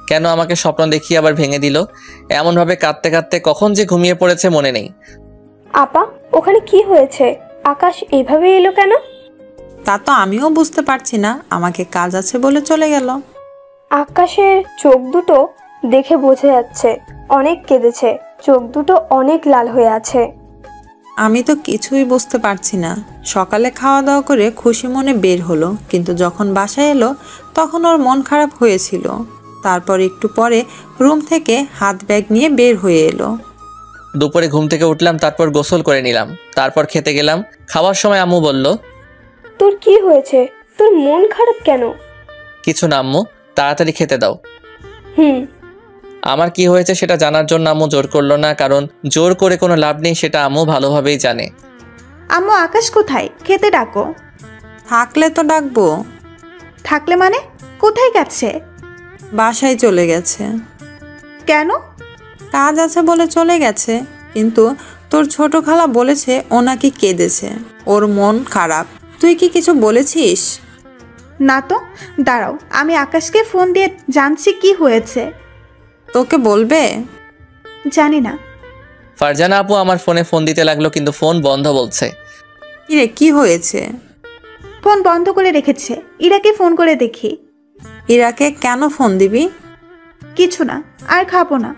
কেন আমাকে স্বপ্ন দেখিয়ে আবার ভেঙে দিল? এমনভাবে কাঁদতে কাঁদতে কখন যে ঘুমিয়ে পড়েছে মনে নেই। আপা, ওখানে কি হয়েছে? আকাশ এভাবে এলো কেন? তা তো আমিও বুঝতে পারছি না, আমাকে কাজ আছে বলে চলে গেল। আকাশের চোখ দুটো দেখে বোঝা যাচ্ছে অনেক কেঁদেছে, চোখ দুটো অনেক লাল হয়ে আছে। আমি তো কিছুই বুঝতে পারছি না। সকালে খাওয়া দাওয়া করে খুশি মনে বের হলো, কিন্তু যখন বাসায় এলো তখন ওর মন খারাপ হয়েছিল। তারপর একটু পরে রুম থেকে হাত ব্যাগ নিয়ে বের হয়ে এলো। দুপুরে ঘুম থেকে উঠলাম, তারপর গোসল করে নিলাম, তারপর খেতে গেলাম। খাওয়ার সময় আম্মু বলল, তোর কি হয়েছে? তোর মন খারাপ কেন? কিছু না আম্মু, তাড়াতাড়ি খেতে দাও। হুম। আমার কি হয়েছে সেটা জানার জন্য আম্মু জোর করলো না, কারণ জোর করে কোনো লাভ নেই, সেটা আম্মু ভালোভাবেই জানে। আম্মু আকাশ কোথায়? খেতে ডাকো। থাকলে তো ডাকবো। থাকলে মানে? কোথায় গেছে? বাসায় চলে গেছে। কেন? কাজ আছে বলে চলে গেছে, কিন্তু তোর ছোট খালা বলেছে ও নাকি কেঁদেছে, ওর মন খারাপ। তুই কি কিছু বলেছিস? না তো। দাঁড়াও, আমি আকাশকে ফোন দিয়ে জানছি কি হয়েছে। তোকে বলবে? জানি না। ফারজানা আপু আমার ফোনে ফোন দিতে লাগলো, কিন্তু ফোন বন্ধ বলছে। কিরে, কি হয়েছে? ফোন বন্ধ করে রেখেছে। ইরাকে ফোন করে দেখি। ইরাকে কেন ফোন দিবি? কিছু না, আর খাবো না।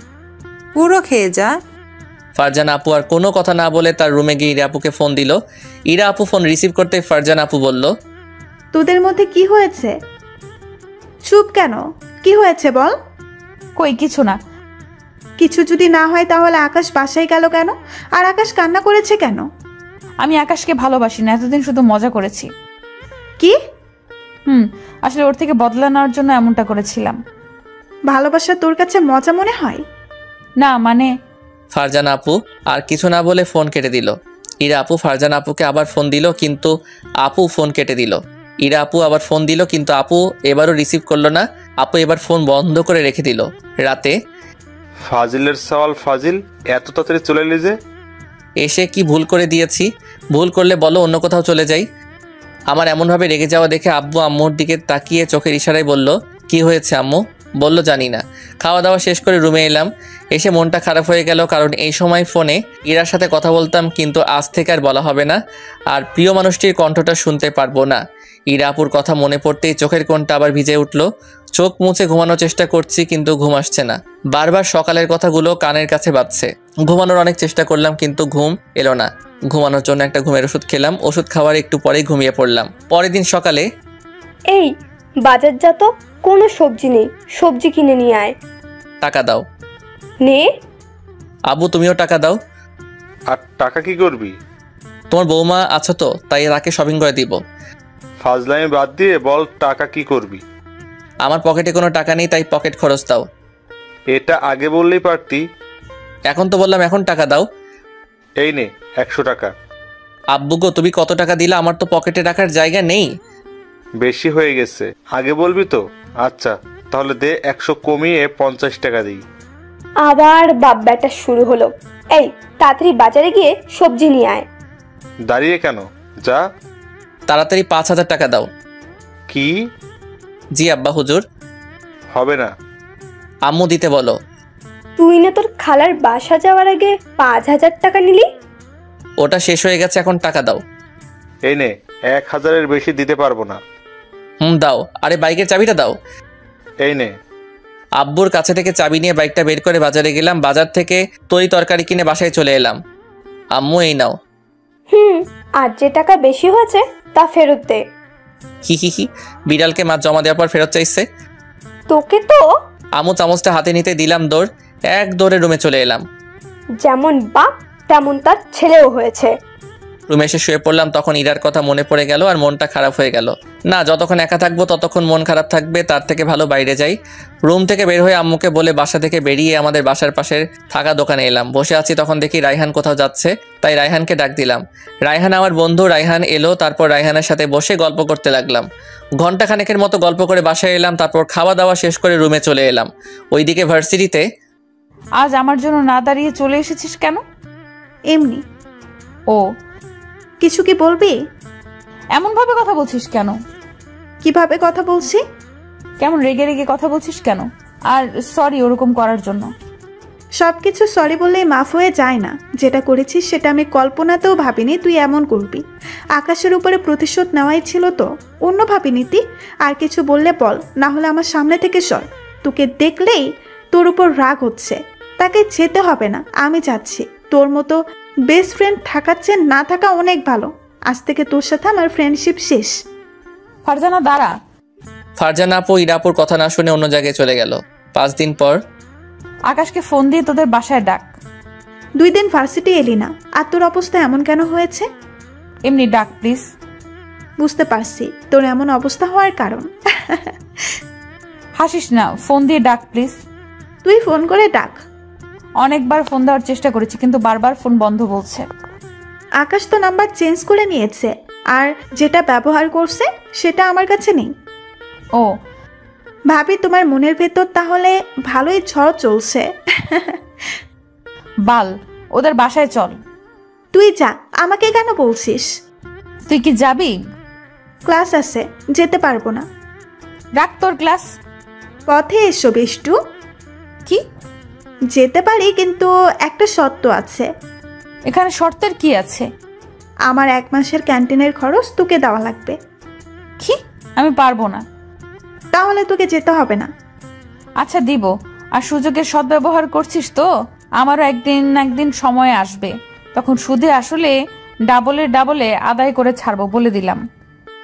পুরো খেয়ে যা। ফারজানা আপু আর কোনো কথা না বলে তার রুমে গিয়ে ইরা আপুকে ফোন দিল। ইরা আপু ফোন রিসিভ করতে ফারজানা আপু বলল, তোদের মধ্যে কি হয়েছে? চুপ কেন? কি হয়েছে বল। কই কিছু না। কিছু যদি না হয় তাহলে আকাশ বাসায় গেল কেন? আর আকাশ কান্না করেছে কেন? আমি আকাশকে ভালোবাসি না, এতদিন শুধু মজা করেছি। কি? আসলে ওর থেকে বদলা নেওয়ার জন্য এমনটা করেছিলাম। ভালোবাসা তোর কাছে মজা মনে হয়? না মানে। ফারজানা আপু আর কিছু না বলে ফোন কেটে দিল। ইরা আপু ফারজানা আপুকে আবার ফোন দিল, কিন্তু আপু ফোন কেটে দিল। ইরা আপু আবার ফোন দিল, কিন্তু আপু এবারও রিসিভ করলো না। আপু এবার ফোন বন্ধ করে রেখে দিল। রাতে ফাজিলের সওয়াল ফাজিল, এত তাড়াতাড়ি চলে এলি যে? এসে কি ভুল করে দিয়েছি? ভুল করলে বলো, অন্য কোথাও চলে যাই। আমার এমনভাবে রেগে যাওয়া দেখে আব্বু আম্মুর দিকে তাকিয়ে চোখের ইশারায় বলল, কি হয়েছে আম্মু? বলল, জানি না। খাওয়া দাওয়া শেষ করে রুমে এলাম। এসে মনটা খারাপ হয়ে গেল, কারণ এই সময় ফোনে ইরার সাথে কথা বলতাম, কিন্তু আজ থেকে আর বলা হবে না, আর প্রিয় মানুষটির কণ্ঠটা শুনতে পারবো না। ইরা আপুর কথা মনে পড়তেই চোখের কোণটা আবার ভিজে উঠল। চোখ মুছে ঘুমানোর চেষ্টা করছি, কিন্তু ঘুম আসছে না। বারবার সকালের কথাগুলো কানের কাছে বাজছে। ঘুমানোর অনেক চেষ্টা করলাম, কিন্তু ঘুম এলো না। ঘুমানোর জন্য একটা ঘুমের ওষুধ খেলাম। ওষুধ খাওয়ার একটু পরেই ঘুমিয়ে পড়লাম। পরের দিন সকালে, এই বাজার যা তো, কোনো সবজি নেই, সবজি কিনে নিয়ে আয়। টাকা দাও। নে। আব্বু তুমিও টাকা দাও। আর টাকা কি করবি? তোমার বৌমা আছো তো, তাই তাকে শপিং করে দিব। ফাজলামি বাদ দিয়ে বল, টাকা কি করবি? আমার পকেটে কোনো টাকা নেই, তাই পকেট খরচ দাও। এটা আগে বললেই পারতি। এখন তো বললাম, এখন টাকা দাও। এই নে 100 টাকা। আব্বু গো, তুমি কত টাকা দিলা? আমার তো পকেটে রাখার জায়গা নেই। বেশি হয়ে গেছে, আগে বলবি তো। আচ্ছা তাহলে দে, 100 কমিয়ে 50 টাকা দিই। আবার বাপ ব্যাটা শুরু হলো। এই তাড়াতাড়ি বাজারে গিয়ে সবজি নিয়ে আয়। দাঁড়িয়ে কেন, যা। তাড়াতাড়ি 5000 টাকা দাও। কি? জি আব্বা হুজুর। হবে না। আম্মু দিতে বলো। তুই না তোর খালার বাসা যাওয়ার আগে 5000 টাকা নিলি? ওটা শেষ হয়ে গেছে, এখন টাকা দাও। এই নে, 1000-এর বেশি দিতে পারবো না। দাও। আরে বাইকের চাবিটা দাও। এই নে। আব্বুর কাছে থেকে চাবি নিয়ে বাইকটা বের করে বাজারে গেলাম। বাজার থেকে তরি তরকারি কিনে বাসায় চলে এলাম। আম্মু এই নাও। আর যে টাকা বেশি হয়েছে তা ফেরত দে। হি বিড়ালকে মাছ জমা দেওয়ার পর ফেরত চাইছে। তোকে তো। আম্মু চামচটা হাতে নিতে দিলাম দৌড়। এক দৌড়ে রুমে চলে এলাম। যেমন বাপ তেমন তার ছেলেও হয়েছে। রুমে এসে শুয়ে পড়লাম, তখন ইরার কথা মনে পড়ে গেল আর মনটা খারাপ হয়ে গেল। না, যতক্ষণ একা থাকবো ততক্ষণ মন খারাপ থাকবে, তার থেকে ভালো বাইরে যাই। রুম থেকে বের হয়ে আম্মুকে বলে বাসা থেকে বেরিয়ে আমাদের বাসার পাশের থাকা দোকানে এলাম। বসে আছি, তখন দেখি রায়হান কোথাও যাচ্ছে, তাই রায়হানকে ডাক দিলাম। রায়হান আমার বন্ধু। রায়হান এলো, তারপর রায়হানের সাথে বসে গল্প করতে লাগলাম। ঘন্টাখানেকের মতো গল্প করে বাসায় এলাম, তারপর খাওয়া দাওয়া শেষ করে রুমে চলে এলাম। ওইদিকে ভার্সিটিতে। আজ আমার জন্য না দাঁড়িয়ে চলে এসেছিস কেন? এমনি। ও, কিছু কি বলবি? এমন ভাবে কথা বলছিস কেন? কিভাবে কথা বলছি? কেমন রেগে রেগে কথা বলছিস কেন? আর সরি ওরকম করার জন্য। সবকিছু সরি বললেই মাফ হয়ে যায় না। যেটা করেছিস সেটা আমি কল্পনাতেও ভাবিনি তুই এমন করবি। আকাশের উপরে প্রতিশোধ নেওয়াই ছিল তো, অন্য ভাবিনি তুই। আর কিছু বললে বল, না হলে আমার সামনে থেকে সর। তোকে দেখলেই তোর উপর রাগ হচ্ছে। তাকে যেতে হবে না, আমি যাচ্ছি। তোর মতো বেস্ট ফ্রেন্ড থাকার চেয়ে না থাকা অনেক ভালো। আজ থেকে তোর সাথে আমার ফ্রেন্ডশিপ শেষ। ফারজানা দাঁড়া। ফারজানা আপু ইরাপুর কথা না শুনে অন্য জায়গায় চলে গেল। 5 দিন পর আকাশকে ফোন দিয়ে তোদের বাসায় ডাক। 2 দিন ভার্সিটি এলি না, আর তোর অবস্থা এমন কেন হয়েছে? এমনি ডাক প্লিজ। বুঝতে পারছি তোর এমন অবস্থা হওয়ার কারণ। হাসিস না, ফোন দিয়ে ডাক প্লিজ। তুই ফোন করে ডাক। অনেকবার ফোন দেওয়ার চেষ্টা করেছি কিন্তু বারবার ফোন বন্ধ বলছে। আকাশ তো নাম্বার চেঞ্জ করে নিয়েছে, আর যেটা ব্যবহার করছে সেটা আমার কাছে নেই। ও ভাবি তোমার মনের ভেতর তাহলে ভালোই ঝড় চলছে। বাল, ওদের বাসায় চল। তুই যা, আমাকে কেন বলছিস? তুই কি যাবি? ক্লাস আছে, যেতে পারবো না। রাখ তোর ক্লাস। পথে এসো বিষ্টু। কি? যেতে পারি, কিন্তু একটা শর্ত আছে। এখানে শর্তের কি আছে? আমার 1 মাসের ক্যান্টিনের খরচ তোকে দেওয়া লাগবে। কি? আমি পারবো না। তাহলে তোকে যেতে হবে না। আচ্ছা দিব। আর সুযোগের সদ্ব্যবহার করছিস তো? আমারও একদিন সময় আসবে, তখন সুদে আসলে ডাবলে আদায় করে ছাড়বো, বলে দিলাম।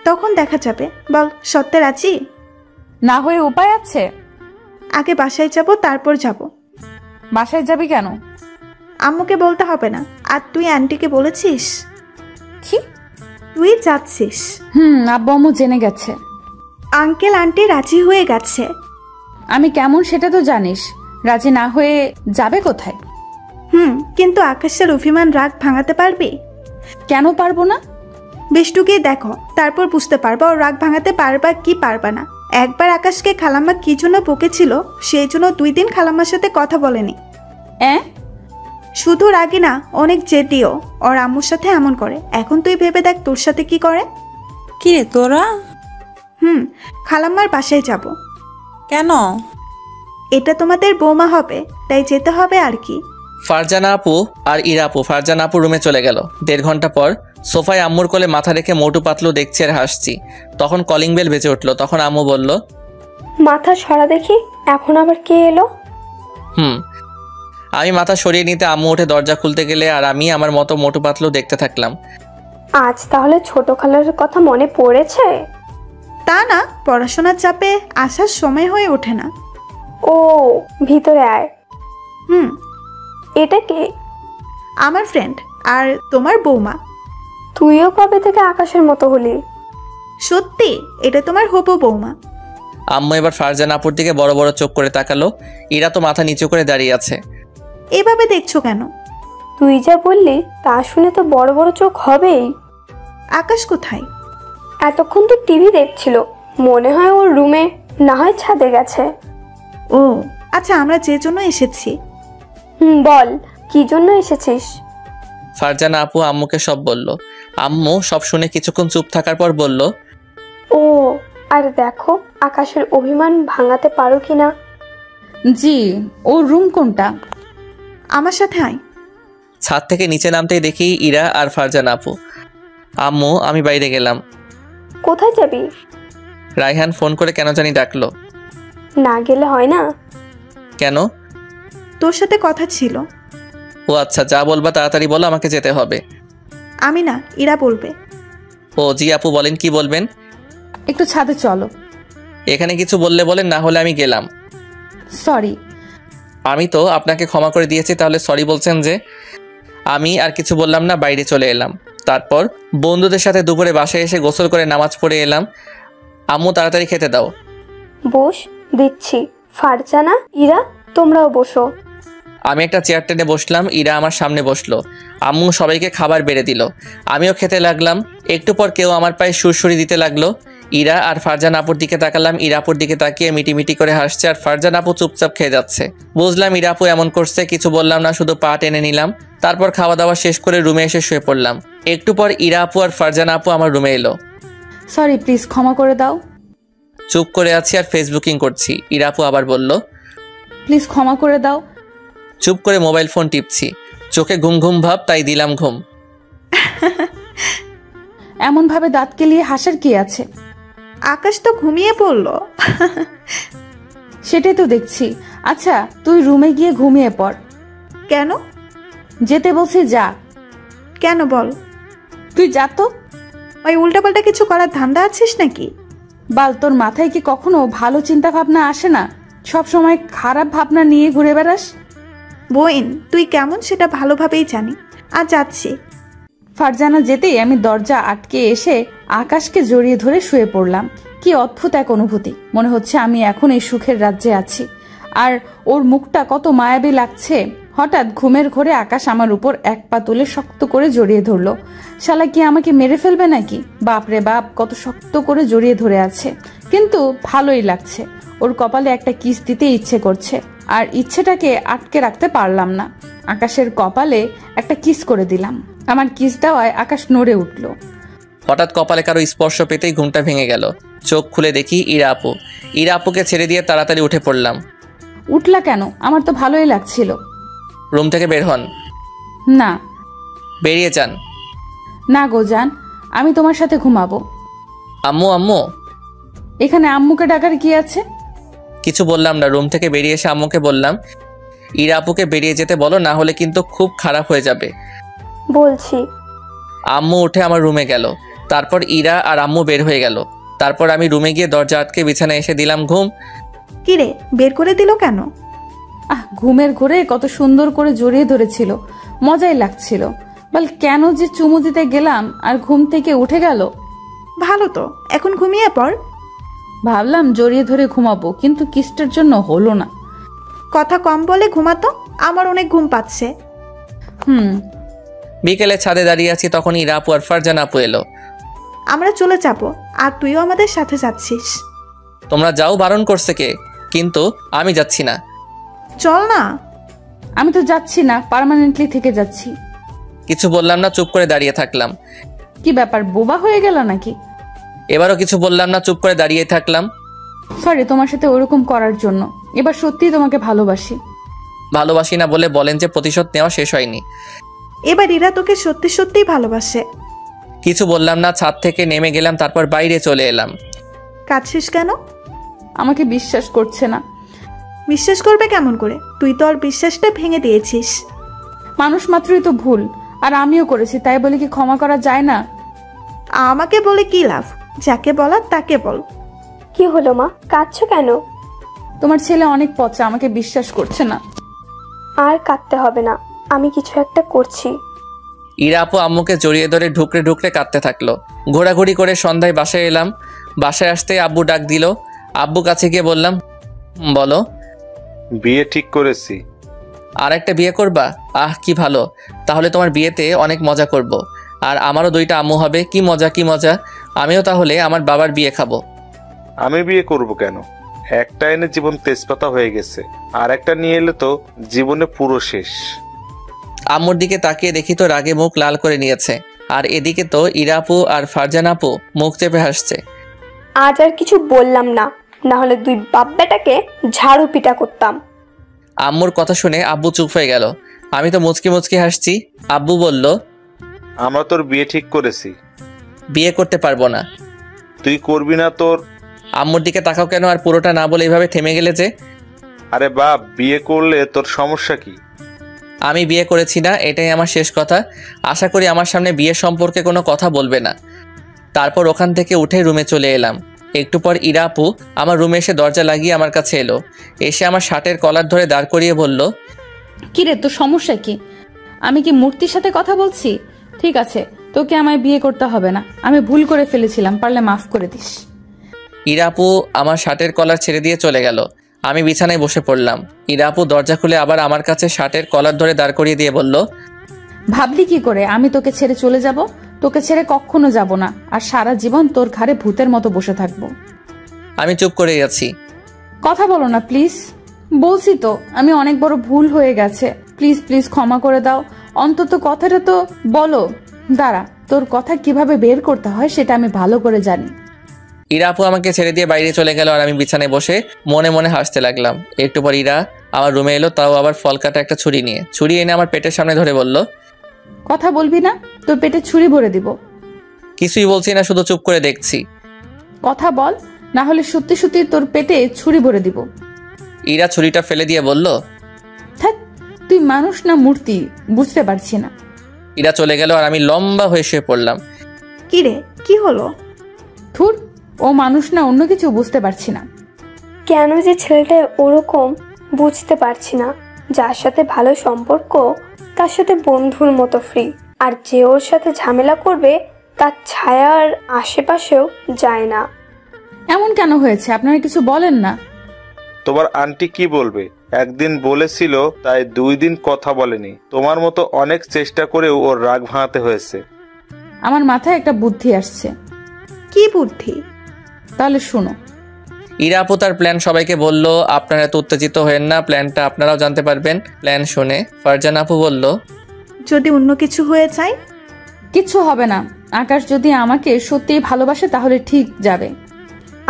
তখন দেখা যাবে। বল, সত্যি রাজি? না হয়ে উপায় আছে? আগে বাসায় যাব, তারপর যাব। বাসায় যাবি কেন? আম্মুকে বলতে হবে না। আর তুই আন্টিকে বলেছিস? কি? তুই যাচ্ছিস? আব্বু আম্মু জেনে গেছে। আঙ্কেল আন্টি রাজি হয়ে গেছে। আমি কেমন সেটা তো জানিস। রাজি না হয়ে যাবে কোথায়? কিন্তু আকাশের অভিমান রাগ ভাঙাতে পারবি? কেন পারবো না? বিষ্টুকে দেখো, তারপর বুঝতে পারবা ও রাগ ভাঙাতে পারবা কি পারবা না। একবার আকাশকে খালাম্মা কি জন্য বকেছিল, সেই জন্য 2 দিন খালাম্মার সাথে কথা বলেনি। শুধু রাগি না, অনেক জেদিও। ওর আম্মুর সাথে এমন করে। এখন তুই ভেবে দেখ তোর সাথে কি করে। কি রে তোরা? খালাম্মার বাসায় যাব। কেন? এটা তোমাদের বৌমা হবে, তাই যেতে হবে আর কি। ফারজানা আপু আর ইরা আপু ফারজানা আপুর রুমে চলে গেল। 1.5 ঘন্টা পর সোফায় আম্মুর কোলে মাথা রেখে মোটু পাতলু দেখছি আর হাসছি। তখন কলিং বেল বেজে উঠলো। তখন আম্মু বলল, মাথা সরা দেখি, এখন আবার কে এলো? আমি মাথা সরিয়ে নিতে আম্মু উঠে দরজা খুলতে গেলে আর আমি আমার মতো মোটু পাতলু দেখতে থাকলাম। আজ তাহলে ছোট খালার কথা মনে পড়েছে? তা না, পড়াশোনার চাপে আসার সময় হয়ে ওঠে না। ও, ভিতরে আয়। এটা কে? আমার ফ্রেন্ড, আর তোমার বৌমা। তুইও কবে থেকে আকাশের মতো হলি? সত্যি, এটা তোমার হবু বৌমা। আম্মু এবার ফারজানা আপুর দিকে বড় বড় চোখ করে তাকালো। ইরা তো মাথা নিচু করে দাঁড়িয়ে আছে। এভাবে দেখছো কেন? তুই যা বললি তা শুনে তো বড় বড় চোখ হবেই। আকাশ কোথায়? এতক্ষণ তো টিভি দেখছিল, মনে হয় ওর রুমে, না হয় ছাদে গেছে। ও আচ্ছা, আমরা যে জন্য এসেছি। বল, কি জন্য এসেছিস? ফারজানা আপু আম্মুকে সব বলল। আম্মু সব শুনে কিছুক্ষণ চুপ থাকার পর বলল, ও, আর দেখো আকাশের অভিমান ভাঙাতে পারো কিনা। জি, ওর রুম কোনটা? আমার সাথে আয়। ছাদ থেকে নিচে নামতেই দেখি ইরা আর ফারজানা আপু। আম্মু, আমি বাইরে গেলাম। কোথায় যাবি? রায়হান ফোন করে কেন জানি ডাকলো। না গেলে হয় না? কেন? তোর সাথে কথা ছিল। ও আচ্ছা, যা বলবা তাড়াতাড়ি বলো, আমাকে যেতে হবে। আমি না, ইরা বলবে। ও জি আপু, বলেন কি বলবেন? একটু ছাদে চলো। এখানে কিছু বললে বলেন, না হলে আমি গেলাম। সরি। আমি তো আপনাকে ক্ষমা করে দিয়েছি, তাহলে সরি বলছেন যে? আমি আর কিছু বললাম না, বাইরে চলে এলাম। তারপর বন্ধুদের সাথে দুপুরে বাসায় এসে গোসল করে নামাজ পড়ে এলাম। আম্মু তাড়াতাড়ি খেতে দাও। বস, দিচ্ছি। ফারজানা, ইরা, তোমরাও বসো। আমি একটা চেয়ার টেনে বসলাম, ইরা আমার সামনে বসলো। আম্মু সবাইকে খাবার বেড়ে দিল। আমিও খেতে লাগলাম। একটু পর কেউ আমার পায়ে সুরসুরি দিতে লাগলো। ইরা আর ফারজানা আপুর দিকে তাকালাম। ইরা আপুর দিকে তাকিয়ে মিটিমিটি করে হাসছে, আর ফারজানা আপু চুপচাপ খেয়ে যাচ্ছে। বুঝলাম ইরা আপু এমন করছে, কিছু বললাম না, শুধু পা টেনে নিলাম। তারপর খাওয়া দাওয়া শেষ করে রুমে এসে শুয়ে পড়লাম। একটু পর ইরা আপু আর ফারজানা আপু আমার রুমে এলো। সরি, প্লিজ ক্ষমা করে দাও। চুপ করে আছি আর ফেসবুকিং করছি। ইরা আপু আবার বলল, প্লিজ ক্ষমা করে দাও। চুপ করে মোবাইল ফোন টিপছি, চোখে ঘুম ঘুম ভাব, তাই দিলাম ঘুম। এমন ভাবে দাঁত কেলিয়ে হাসার কি আছে? আকাশ তো ঘুমিয়ে পড়লো। সেটাই তো দেখছি। আচ্ছা তুই রুমে গিয়ে ঘুমিয়ে পড়। কেন? যেতে বলছি যা। কেন বল? তুই যা তো। ওই উল্টাপাল্টা কিছু করার ধান্দা আছিস নাকি? বাল, তোর মাথায় কি কখনো ভালো চিন্তা ভাবনা আসে না? সব সময় খারাপ ভাবনা নিয়ে ঘুরে বেড়াস। বোন, তুই কেমন সেটা ভালোভাবেই জানি। আর যাচ্ছি। ফারজানা যেতেই আমি দরজা আটকে এসে আকাশকে জড়িয়ে ধরে শুয়ে পড়লাম। কি অদ্ভুত এক অনুভূতি, মনে হচ্ছে আমি এখন এই সুখের রাজ্যে আছি। আর ওর মুখটা কত মায়াবী লাগছে। হঠাৎ ঘুমের ঘোরে আকাশ আমার উপর এক পা তুলে শক্ত করে জড়িয়ে ধরলো। শালা কি আমাকে মেরে ফেলবে নাকি? বাপরে বাপ, কত শক্ত করে জড়িয়ে ধরে আছে, কিন্তু ভালোই লাগছে। ওর কপালে একটা কিস দিতে ইচ্ছে করছে, আর ইচ্ছেটাকে আটকে রাখতে পারলাম না। আকাশের কপালে একটা কিস করে দিলাম। আমার কিস দেওয়ায় আকাশ নড়ে উঠল। হঠাৎ কপালে কারো স্পর্শ পেতেই ঘুমটা ভেঙে গেল। চোখ খুলে দেখি ইরা আপু। ইরা আপুকে ছেড়ে দিয়ে তাড়াতাড়ি উঠে পড়লাম। উঠলা কেন? আমার তো ভালোই লাগছিল। রুম থেকে বের হন। না। বেরিয়ে যান। না গো জান, আমি তোমার সাথে ঘুমাবো। আম্মু আম্মু। এখানে আম্মুকে ডাকার কি আছে? কিছু বললাম না। রুম থেকে বেরিয়ে এসে আম্মুকে বললাম, ইরা আপুকে বেরিয়ে যেতে বলো, না হলে কিন্তু খুব খারাপ হয়ে যাবে। বলছি। আম্মু উঠে আমার রুমে গেল। তারপর ইরা আর আম্মু বের হয়ে গেল। তারপর আমি রুমে গিয়ে দরজা আটকে বিছানায় এসে দিলাম ঘুম। কিরে, বের করে দিল কেন? ঘুমের ঘোরে কত সুন্দর করে জড়িয়ে ধরেছিল, মজাই লাগছিল। বল কেন যে চুমু দিতে গেলাম আর ঘুম থেকে উঠে গেল। ভালো তো, এখন ঘুমিয়ে পড়। ভাবলাম জড়িয়ে ধরে ঘুমাবো, কিন্তু কিসটার জন্য হলো না। কথা কম বলে ঘুমাতো, আমার অনেক ঘুম পাচ্ছে। বিকেলে ছাদে দাঁড়িয়ে আছি, তখন ইরা আপু আর ফারজানা আপু এলো। আমরা চলে যাবো, আর তুইও আমাদের সাথে যাচ্ছিস। তোমরা যাও, বারণ করছে কে? কিন্তু আমি যাচ্ছি না। চল না। আমি তো যাচ্ছি না, পার্মানেন্টলি থেকে যাচ্ছি। কিছু বললাম না, চুপ করে দাঁড়িয়ে থাকলাম। কি ব্যাপার, বোবা হয়ে গেল নাকি? এবারও কিছু বললাম না, চুপ করে দাঁড়িয়ে থাকলাম। সরি তোমার সাথে ওরকম করার জন্য। এবার সত্যিই তোমাকে ভালোবাসি। ভালোবাসি না বলে বলেন যে প্রতিশোধ নেওয়া শেষ হয়নি। এবার ইরা তোকে সত্যি সত্যিই ভালোবাসে। কিছু বললাম না, ছাদ থেকে নেমে গেলাম, তারপর বাইরে চলে এলাম। কাঁদছিস কেন? আমাকে বিশ্বাস করছে না। বিশ্বাস করবে কেমন করে? তুই তো আর বিশ্বাসটা ভেঙে দিয়েছিস। মানুষ মাত্রই তো ভুল, আর আমিও করেছি, তাই বলে কি ক্ষমা করা যায় না? আমাকে বলে কি লাভ? যাকে বলার তাকে বল। কি হলো মা, কাঁদছো কেন? তোমার ছেলে অনেক পচা, আমাকে বিশ্বাস করছে না। আর কাঁদতে হবে না, আমি কিছু একটা করছি। ইরা আপু আম্মুকে জড়িয়ে ধরে ঢুকরে ঢুকরে কাঁদতে থাকলো। ঘোরাঘুরি করে সন্ধ্যায় বাসায় এলাম। বাসায় আসতে আব্বু ডাক দিল। আব্বু কাছে গিয়ে বললাম, বলো। বিয়ে ঠিক করেছি। আর একটা বিয়ে করবা? আহ কি ভালো, তাহলে তোমার বিয়েতে অনেক মজা করব। আর আমারও 2টা আম্মু হবে। কি মজা কি মজা। আমিও তাহলে আমার বাবার বিয়ে খাবো। আমি বিয়ে করব কেন? একটা এনে জীবন তেজপাতা হয়ে গেছে, আর একটা নিয়ে এলে তো জীবনে পুরো শেষ। আম্মুর দিকে তাকিয়ে দেখি তো রাগে মুখ লাল করে নিয়েছে। আর এদিকে তো ইরা আপু আর ফারজানা আপু মুখ চেপে হাসছে। আজ আর কিছু বললাম না, না হলে 2 বাপ বেটাকে ঝাড়ু পিটা করতাম। আম্মুর কথা শুনে আব্বু চুপ হয়ে গেল। আমি তো মুচকি মুচকি হাসছি। আব্বু বলল, আমরা তোর বিয়ে ঠিক করেছি। বিয়ে করতে পারবো না। তুই করবি না তোর? আম্মুর দিকে তাকাও কেন? আর পুরোটা না বলে এইভাবে থেমে গেলে যে? আরে বাপ, বিয়ে করলে তোর সমস্যা কি? আমি বিয়ে করেছি না, এটাই আমার শেষ কথা। আশা করি আমার সামনে বিয়ে সম্পর্কে কোনো কথা বলবে না। তারপর ওখান থেকে উঠে রুমে চলে এলাম। একটু পর ইরা আপু আমার রুমে এসে দরজা লাগিয়ে আমার কাছে এলো। এসে আমার শার্টের কলার ধরে দাঁড় করিয়ে বলল, কিরে তোর সমস্যা কি? আমি কি মূর্তির সাথে কথা বলছি? ঠিক আছে, তোকে আমায় বিয়ে করতে হবে না। আমি ভুল করে ফেলেছিলাম, পারলে মাফ করে দিস। ইরা আপু আমার শার্টের কলার ছেড়ে দিয়ে চলে গেল। আমি বিছানায় বসে পড়লাম। ইরা আপু দরজা খুলে আবার আমার কাছে শার্টের কলার ধরে দাঁড় করিয়ে দিয়ে বলল, ভাবলি কি করে আমি তোকে ছেড়ে চলে যাব? তোকে ছেড়ে কখনো যাব না, আর সারা জীবন তোর ঘাড়ে ভূতের মতো বসে থাকবো। আমি চুপ করে আছি। কথা বলো না প্লিজ। বলছি তো আমি অনেক বড় ভুল হয়ে গেছে, প্লিজ প্লিজ ক্ষমা করে দাও। অন্তত কথাটা তো বলো। দাঁড়া, তোর কথা কিভাবে বের করতে হয় সেটা আমি ভালো করে জানি। ইরা আপু আমাকে ছেড়ে দিয়ে বাইরে চলে গেল, আর আমি বিছানায় বসে মনে মনে হাসতে লাগলাম। একটু পর ইরা আমার রুমে এলো, তাও আবার ফল কাটা একটা ছুরি নিয়ে। ছুরি এনে আমার পেটের সামনে ধরে বলল, কথা বলবি না? তোর পেটে ছুরি ভরে দিব। কিছুই বলছি না, শুধু চুপ করে দেখছি। কথা বল, না হলে সত্যি সত্যি তোর পেটে ছুরি ভরে দিব। ইরা ছুরিটা ফেলে দিয়ে বলল, থাক, তুই মানুষ না মূর্তি বুঝতে পারছি না। ইরা চলে গেল আর আমি লম্বা হয়ে শুয়ে পড়লাম। কি রে, কি হলো? থুর, ও মানুষ না অন্য কিছু বুঝতে পারছি না। কেন যে ছেলেটা ওরকম বুঝতে পারছি না। যার সাথে ভালো সম্পর্ক তার সাথে বন্ধুর মতো ফ্রি, আর যে ওর সাথে ঝামেলা করবে তার ছায়ার আশেপাশেও যায় না। এমন কেন হয়েছে আপনারা কিছু বলেন না? তোমার আন্টি কি বলবে? একদিন বলেছিল, তাই 2 দিন কথা বলেনি। তোমার মতো অনেক চেষ্টা করেও ওর রাগ ভাঙাতে হয়েছে। আমার মাথায় একটা বুদ্ধি আসছে। কি বুদ্ধি? তাহলে শুনো। ইরা আপু তার প্ল্যান সবাইকে বলল। আপনারা এত উত্তেজিত হয়েন না, প্ল্যানটা আপনারাও জানতে পারবেন। প্ল্যান শুনে ফারজানা আপু বলল, যদি অন্য কিছু হয়ে যায়? কিচ্ছু হবে না। আকাশ যদি আমাকে সত্যিই ভালোবাসে তাহলে ঠিক যাবে।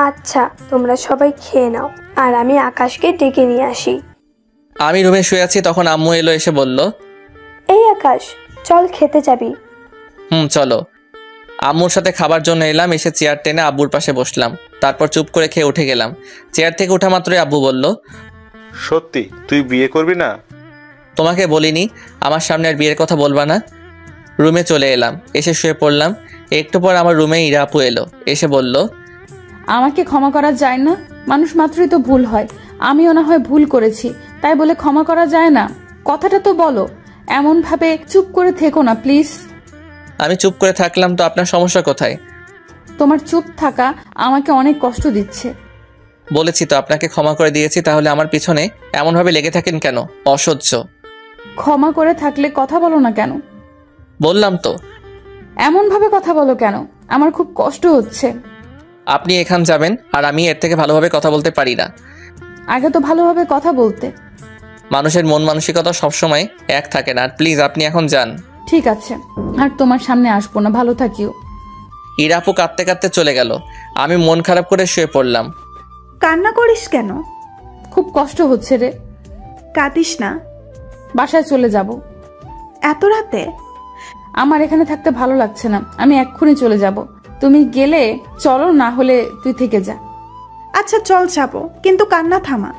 আচ্ছা, তোমরা সবাই খেয়ে নাও, আর আমি আকাশকে ডেকে নিয়ে আসি। আমি রুমে শুয়ে আছি, তখন আম্মু এলো, এসে বলল, এই আকাশ, চল খেতে যাবি। চলো। আম্মুর সাথে খাবার জন্য এলাম, এসে চেয়ার টেনে আব্বুর পাশে বসলাম। তারপর চুপ করে খেয়ে উঠে গেলাম। চেয়ার থেকে ওঠা মাত্রই আব্বু বলল, সত্যি তুই বিয়ে করবি না? তোমাকে বলিনি আমার সামনে আর বিয়ের কথা বলবা না? রুমে চলে এলাম, এসে শুয়ে পড়লাম। একটু পর আমার রুমে ইরা আপু এলো, এসে বলল, আমাকে ক্ষমা করা যায় না? মানুষ মাত্রই তো ভুল হয়। আমিও না হয় ভুল করেছি, তাই বলে ক্ষমা করা যায় না? কথাটা তো বলো। এমন ভাবে চুপ করে থেকো না প্লিজ। আমি চুপ করে থাকলাম তো আপনার সমস্যা কোথায়? তোমার চুপ থাকা আমাকে অনেক কষ্ট দিচ্ছে। বলেছি তো আপনাকে ক্ষমা করে দিয়েছি, তাহলে আমার পিছনে এমনভাবে লেগে থাকেন কেন? অসহ্য। ক্ষমা করে থাকলে কথা বলো না কেন? বললাম তো। এমন ভাবে কথা বলো কেন? আমার খুব কষ্ট হচ্ছে। আপনি এখান যাবেন, আর আমি এর থেকে ভালোভাবে কথা বলতে পারি না। আগে তো ভালোভাবে কথা বলতে। মানুষের মন মানসিকতা সবসময় এক থাকে না। আর প্লিজ আপনি এখন যান। ঠিক আছে, আর তোমার সামনে আসবো না। ভালো থাকিও। ইরা আপু কাঁদতে কাঁদতে চলে গেল। আমি মন খারাপ করে শুয়ে পড়লাম। কান্না করিস কেন? খুব কষ্ট হচ্ছে রে। কাঁদিস না। বাসায় চলে যাব। এত রাতে? আমার এখানে থাকতে ভালো লাগছে না, আমি এক্ষুনি চলে যাব। তুমি গেলে চলো, না হলে তুই থেকে যা। আচ্ছা চল যাবো, কিন্তু কান্না থামা।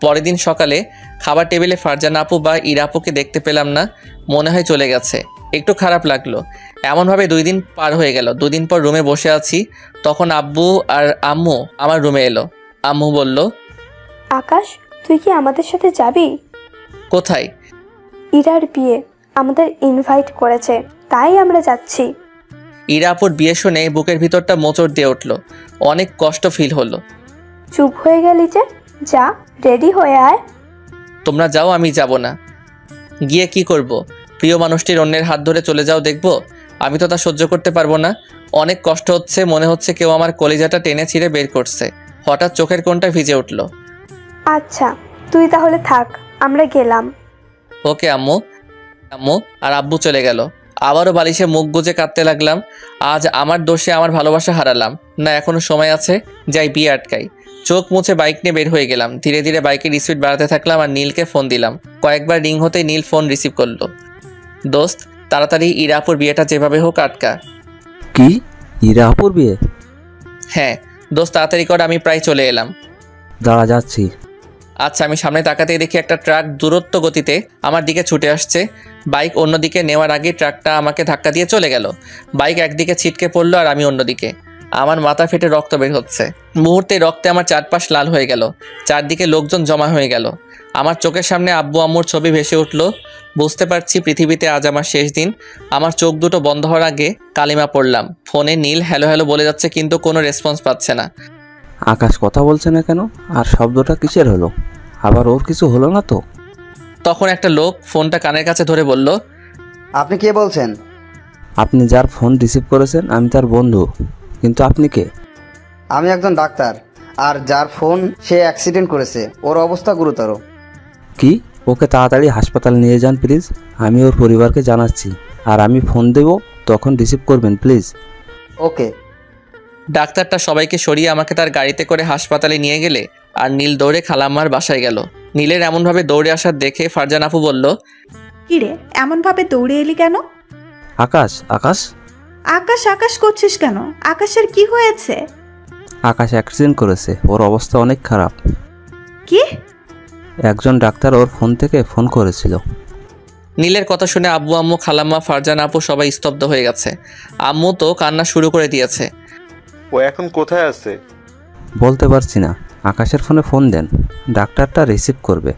পরের দিন সকালে খাবার টেবিলে ফারজানা আপু বা ইরা আপুকে দেখতে পেলাম না। মনে হয় চলে গেছে। একটু খারাপ লাগলো। এমনভাবে 2 দিন পার হয়ে গেল। 2 দিন পর রুমে বসে আছি, তখন আব্বু আর আম্মু আমার রুমে এলো। আম্মু বলল, আকাশ, তুই কি আমাদের সাথে যাবি? কোথায়? ইরার বিয়ে, আমাদের ইনভাইট করেছে, তাই আমরা যাচ্ছি। ইরা আপুর বিয়ে শুনে বুকের ভিতরটা মোচড় দিয়ে উঠলো। অনেক কষ্ট ফিল হলো। চুপ হয়ে গেলি যে, যা রেডি হয়ে আয়। তোমরা যাও, আমি যাব না। গিয়ে কি করব? প্রিয় মানুষটির অন্যের হাত ধরে চলে যাও দেখব? আমি তো তা সহ্য করতে পারবো না। অনেক কষ্ট হচ্ছে, মনে হচ্ছে কেউ আমার কলিজাটা টেনে ছিঁড়ে বের করছে। হঠাৎ চোখের কোণটা ভিজে উঠলো। আচ্ছা, তুই তাহলে থাক, আমরা গেলাম। ওকে আম্মু। আম্মু আর আব্বু চলে গেল। আবারও বালিশে মুখ গুজে কাঁদতে লাগলাম। আজ আমার দোষে আমার ভালোবাসা হারালাম না, এখনো সময় আছে, যাই বিয়ে আটকাই। চোখ মুছে বাইক নিয়ে বের হয়ে গেলাম। ধীরে ধীরে বাইকের স্পিড বাড়াতে থাকলাম আর নীলকে ফোন দিলাম। কয়েকবার রিং হতেই নীল ফোন রিসিভ করলো। দোস্ত, তাড়াতাড়ি ইরা আপুর বিয়েটা যেভাবে হোক আটকা। কি? ইরা আপুর বিয়ে? হ্যাঁ দোস্ত, তাড়াতাড়ি কর, আমি প্রায় চলে এলাম। দাঁড়া, যাচ্ছি। আচ্ছা। আমি সামনে তাকাতেই দেখি একটা ট্রাক দূরত্ব গতিতে আমার দিকে ছুটে আসছে। বাইক অন্যদিকে নেওয়ার আগে ট্রাকটা আমাকে ধাক্কা দিয়ে চলে গেল। বাইক একদিকে ছিটকে পড়লো আর আমি অন্যদিকে। আমার মাথা ফেটে রক্ত বের হচ্ছে। মুহূর্তে রক্তে আমার চারপাশ লাল হয়ে গেল। চারদিকে লোকজন জমা হয়ে গেল। আমার চোখের সামনে আব্বু আম্মুর ছবি ভেসে উঠলো। বুঝতে পারছি পৃথিবীতে আজ আমার শেষ দিন। আমার চোখ দুটো বন্ধ হওয়ার আগে কালিমা পড়লাম। ফোনে নীল হ্যালো হ্যালো বলে যাচ্ছে, কিন্তু কোনো রেসপন্স পাচ্ছে না। আকাশ কথা বলছে না কেন? আর শব্দটা কিসের হলো? আবার ওর কিছু হলো না তো? তখন একটা লোক ফোনটা কানের কাছে ধরে বলল, আপনি কে বলছেন? আপনি যার ফোন রিসিভ করেছেন আমি তার বন্ধু, কিন্তু আপনি কে? আমি একজন ডাক্তার, আর যার ফোন সে অ্যাক্সিডেন্ট করেছে, ওর অবস্থা গুরুতর। কি? ওকে তাড়াতাড়ি হাসপাতালে নিয়ে যান প্লিজ। আমি ওর পরিবারকে জানাচ্ছি, আর আমি ফোন দেব, তখন রিসিভ করবেন প্লিজ। ওকে। ডাক্তারটা সবাইকে সরিয়ে আমাকে তার গাড়িতে করে হাসপাতালে নিয়ে গেলে আর নীল দৌড়ে খালাম্মার বাসায় গেল। নীলের এমনভাবে দৌড়ে আসার দেখে ফারজান আপু বলল, কিরে এমনভাবে দৌড়ে এলি কেন? আকাশ আকাশ আকাশ আকাশ করছিস কেন? আকাশের কি হয়েছে? আকাশ অ্যাক্সিডেন্ট করেছে, ওর অবস্থা অনেক খারাপ। কি? একজন ডাক্তার ওর ফোন থেকে ফোন করেছিল। নীলের কথা শুনে আব্বু আম্মু খালাম্মা ফারজান আপু সবাই স্তব্ধ হয়ে গেছে। আম্মু তো কান্না শুরু করে দিয়েছে। ও এখন কোথায় আছে? বলতে পারছি না, আকাশের ফোনে ফোন দেন, ডাক্তারটা রিসিভ করবে।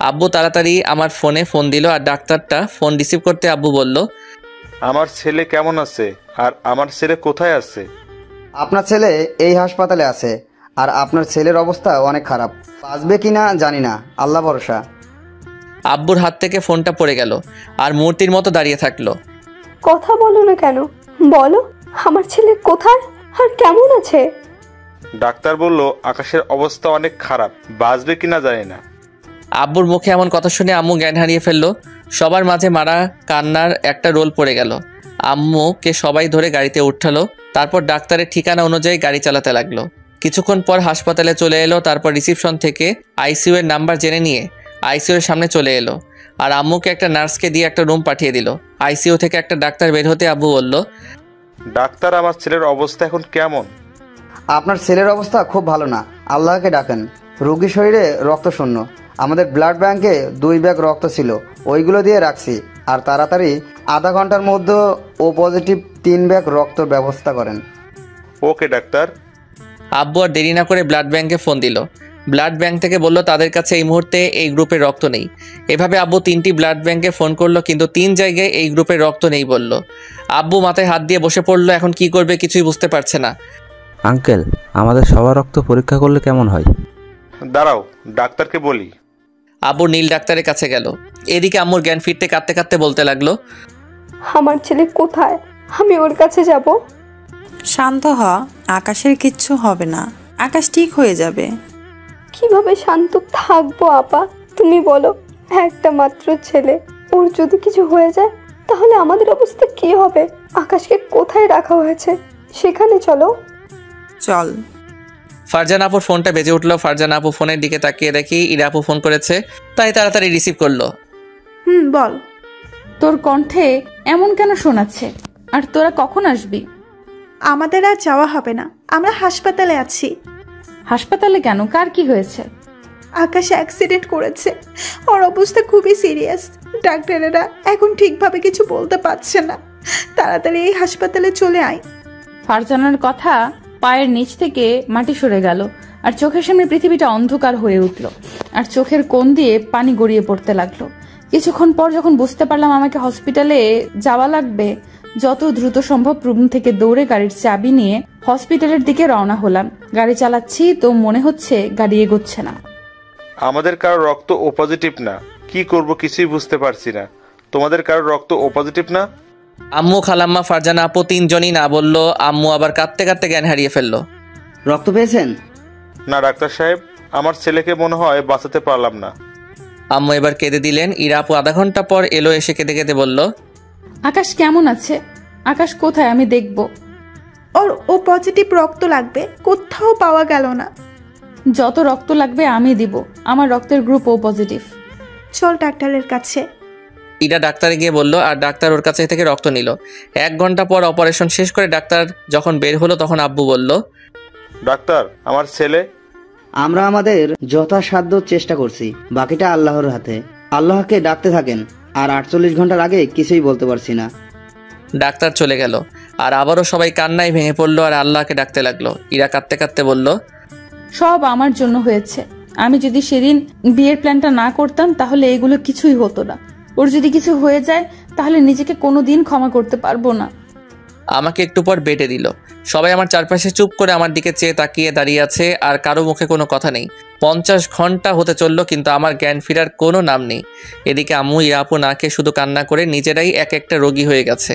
আব্বু তাড়াতাড়ি আমার ফোনে ফোন দিল আর ডাক্তারটা ফোন রিসিভ করতে আব্বু বলল, আমার ছেলে কেমন আছে আর আমার ছেলে কোথায় আছে? আপনার ছেলে এই হাসপাতালে আছে, আর আপনার ছেলের অবস্থা অনেক খারাপ। বাঁচবে কিনা জানি না, আল্লাহ ভরসা। আব্বুর হাত থেকে ফোনটা পড়ে গেল আর মূর্তির মতো দাঁড়িয়ে থাকলো। কথা বলো না কেন? বলো আমার ছেলে কোথায় আর কেমন আছে? ডাক্তার বলল আকাশের অবস্থা অনেক খারাপ, বাঁচবে কিনা জানি না। আব্বুর মুখে এমন কথা শুনে আম্মু জ্ঞান হারিয়ে ফেললো। সবার মাঝে মারা কান্নার একটা রোল পড়ে গেল। আম্মুকে সবাই ধরে গাড়িতে উঠালো, তারপর ডাক্তারের ঠিকানা অনুযায়ী গাড়ি চালাতে লাগলো। কিছুক্ষণ পর হাসপাতালে চলে এলো। তারপর রিসিপশন থেকে আইসিইউ এর নাম্বার জেনে নিয়ে আইসিইউ এর সামনে চলে এলো আর আম্মুকে একটা নার্সকে দিয়ে একটা রুম পাঠিয়ে দিল। আইসিইউ থেকে একটা ডাক্তার বের হতে আব্বু বলল, ডাক্তার আমার ছেলের অবস্থা এখন কেমন? আপনার ছেলের অবস্থা খুব ভালো না, আল্লাহকে ডাকেন। রোগীর শরীরে রক্ত শূন্য। আমাদের ব্লাড ব্যাংকে 2 ব্যাগ রক্ত ছিল, ওইগুলো দিয়ে রাখছি। আর তাড়াতাড়ি আধা ঘন্টার মধ্যে ও পজিটিভ 3 ব্যাগ রক্তর ব্যবস্থা করেন। ওকে ডাক্তার। আব্বু আর দেরি না করে ব্লাড ব্যাংকে ফোন দিল। ব্লাড ব্যাংক থেকে বলল তাদের কাছে এই মুহূর্তে এই গ্রুপের রক্ত নেই। এভাবে আব্বু 3টি ব্লাড ব্যাংকে ফোন করলো, কিন্তু 3 জায়গায় এই গ্রুপের রক্ত নেই বলল। আব্বু মাথায় হাত দিয়ে বসে পড়লো, এখন কি করবে কিছুই বুঝতে পারছে না। আঙ্কেল, আমাদের সবার রক্ত পরীক্ষা করলে কেমন হয়? দাঁড়াও, ডাক্তারকে বলি। আব্বু নীল ডাক্তারের কাছে গেল। এদিকে আম্মুর জ্ঞান ফিরতে কাঁদতে কাঁদতে বলতে লাগলো, আমার ছেলে কোথায়? আমি ওর কাছে যাব। শান্ত হ, আকাশের কিচ্ছু হবে না, আকাশ ঠিক হয়ে যাবে। কিভাবে শান্ত থাকবো আপা? তুমি বলো, একটা মাত্র ছেলে, ওর যদি কিছু হয়ে যায় তাহলে আমাদের অবস্থা কি হবে? আকাশকে কোথায় রাখা হয়েছে সেখানে চলো। চল। ফারজান আপুর ফোনটা বেজে উঠলো। ফারজান আপু ফোনের দিকে তাকিয়ে দেখি ইরা আপু ফোন করেছে, তাই তাড়াতাড়ি রিসিভ করলো। বল। তোর কণ্ঠে এমন কেন শোনাচ্ছে? আর তোরা কখন আসবি? আমাদের আর যাওয়া হবে না, আমরা হাসপাতালে আছি। হাসপাতালে কেন? কার কি হয়েছে? আকাশ অ্যাক্সিডেন্ট করেছে, ওর অবস্থা খুবই সিরিয়াস। ডাক্তারেরা এখন ঠিকভাবে কিছু বলতে পারছে না, তাড়াতাড়ি এই হাসপাতালে চলে আয়। ফারজানার কথা পায়ের নিচ থেকে মাটি সরে গেল আর চোখের সামনে পৃথিবীটা অন্ধকার হয়ে উঠল আর চোখের কোণ দিয়ে পানি গড়িয়ে পড়তে লাগলো। কিছুক্ষণ পর যখন বুঝতে পারলাম আমাকে হসপিটালে যাওয়া লাগবে, যত দ্রুত সম্ভব রুম থেকে দৌড়ে গাড়ির চাবি নিয়ে হসপিটালের দিকে রওনা হলাম। গাড়ি চালাচ্ছি তো মনে হচ্ছে গাড়ি এগোচ্ছে না। আমাদের কারো রক্ত ও পজিটিভ না, কি করব কিছুই বুঝতে পারছি না। তোমাদের কারো রক্ত ও পজিটিভ না? আম্মু খালাম্মা ফারজানা আপু 3 জনই না বলল। আম্মু আবার কাঁদতে কাঁদতে জ্ঞান হারিয়ে ফেললো। রক্ত পেয়েছেন? না ডাক্তার সাহেব, আমার ছেলেকে মনে হয় বাঁচাতে পারলাম না। আম্মু এবার কেঁদে দিলেন। ইরা আপু আধা ঘন্টা পর এলো, এসে কেঁদে কেঁদে বলল, আকাশ কেমন আছে? আকাশ কোথায়? আমি দেখব। ওর ও পজিটিভ রক্ত লাগবে, কোথাও পাওয়া গেল না। যত রক্ত লাগবে আমি দিব, আমার রক্তের গ্রুপ ও পজিটিভ। চল ডাক্তারের কাছে। ইরা ডাক্তারে গিয়ে বলল আর ডাক্তার ওর কাছে থেকে রক্ত নিল। 1 ঘন্টা পর অপারেশন শেষ করে ডাক্তার যখন বের হলো তখন আব্বু বলল, ডাক্তার আমার ছেলে। আমরা আমাদের যথাসাধ্য চেষ্টা করছি, বাকিটা আল্লাহর হাতে। আল্লাহকে ডাকতে থাকেন, আর 48 ঘন্টার আগে কিছুই বলতে পারছি না। ডাক্তার চলে গেল আর আবারও সবাই কান্নায় ভেঙে পড়লো আর আল্লাহকে ডাকতে লাগলো। ইরা কাঁদতে কাঁদতে বলল, সব আমার জন্য হয়েছে। আমি যদি সেদিন বিয়ের প্ল্যানটা না করতাম তাহলে এগুলো কিছুই হতো না। ওর যদি কিছু হয়ে যায় তাহলে নিজেকে কোনোদিন ক্ষমা করতে পারবো না। আমাকে একটু পর বেটে দিল। সবাই আমার চারপাশে চুপ করে আমার দিকে চেয়ে তাকিয়ে দাঁড়িয়ে আছে আর কারো মুখে কোনো কথা নেই। 50 ঘন্টা হতে চললো কিন্তু আমার জ্ঞান ফেরার কোনো নাম নেই। এদিকে আম্মু ইরা আপু নাকে শুধু কান্না করে নিজেরাই এক একটা রোগী হয়ে গেছে।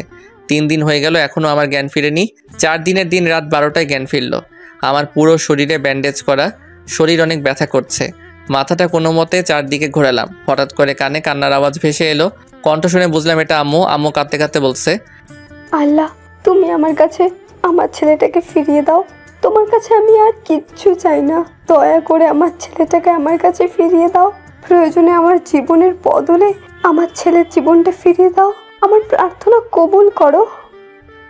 3 দিন হয়ে গেল, এখনো আমার জ্ঞান ফিরেনি। 4 দিনের দিন রাত 12টায় জ্ঞান ফিরল। আমার পুরো শরীরে ব্যান্ডেজ করা, শরীর অনেক ব্যথা করছে। মাথাটা কোনো মতে চারদিকে ঘোরালাম। হঠাৎ করে কানে কান্নার আওয়াজ ভেসে এলো। কণ্ঠ শুনে বুঝলাম এটা আম্মু। আম্মু কাঁদতে কাঁদতে বলছে, আল্লাহ তুমি আমার কাছে আমার ছেলেটাকে ফিরিয়ে দাও। তোমার কাছে আমি আর কিচ্ছু চাই না। দয়া করে আমার ছেলেটাকে আমার কাছে ফিরিয়ে দাও। প্রয়োজনে আমার জীবনের বদলে আমার ছেলের জীবনটা ফিরিয়ে দাও। আমার প্রার্থনা কবুল করো।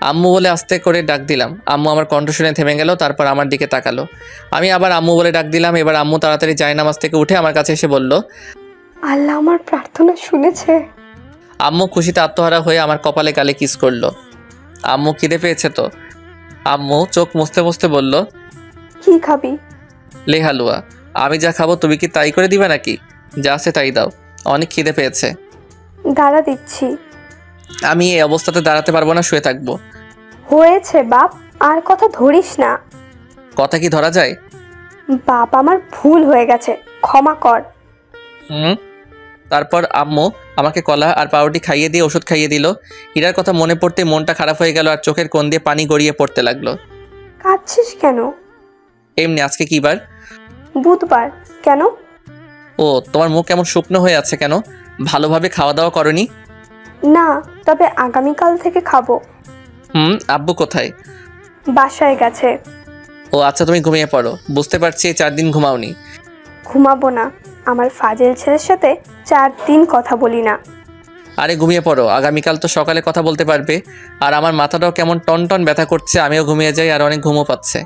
আম্মু বলে আস্তে করে ডাক দিলাম। আম্মু আমার কণ্ঠ শুনে থেমে গেল, তারপর আমার দিকে তাকালো। আমি আবার আম্মু বলে ডাক দিলাম। এবার আম্মু তাড়াতাড়ি জায়নামাজ থেকে উঠে আমার কাছে এসে বলল, আল্লাহ আমার প্রার্থনা শুনেছে। আম্মু খুশিতে আত্মহারা হয়ে আমার কপালে গালে কিস করলো। আম্মু খিদে পেয়েছে তো? আম্মু চোখ মুছতে মুছতে বলল, কি খাবি? লে হালুয়া। আমি যা খাবো তুমি কি তাই করে দিবে নাকি? যা আছে তাই দাও, অনেক খিদে পেয়েছে। দাঁড়া দিচ্ছি। আমি এই অবস্থাতে দাঁড়াতে পারবো না, শুয়ে থাকবো। হয়েছে বাপ, আর কথা ধরিস না। কথা কি ধরা যায়? বাপ আমার ভুল হয়ে গেছে, ক্ষমা কর। তারপর আম্মু আমাকে কলা আর পাউরুটি খাইয়ে দিয়ে ওষুধ খাইয়ে দিল। ইরার কথা মনে পড়তে মনটা খারাপ হয়ে গেল আর চোখের কোণ দিয়ে পানি গড়িয়ে পড়তে লাগলো। কাঁদছিস কেন? এমনি। আজকে কি বার? বুধবার। কেন? ও, তোমার মুখ কেমন শুকনো হয়ে আছে কেন? ভালোভাবে খাওয়া দাওয়া করনি? না, তবে আগামীকাল থেকে খাবো। আব্বু কোথায়? বাসায় গেছে। ও আচ্ছা, তুমি ঘুমিয়ে পড়ো। বুঝতে পারছি 4 দিন ঘুমাওনি। ঘুমাবো না, আমার ফাজিল ছেলের সাথে 4 দিন কথা বলি না। আরে ঘুমিয়ে পড়ো, আগামীকাল তো সকালে কথা বলতে পারবে। আর আমার মাথাটাও কেমন টন টন ব্যথা করছে, আমিও ঘুমিয়ে যাই আর অনেক ঘুমও পাচ্ছে।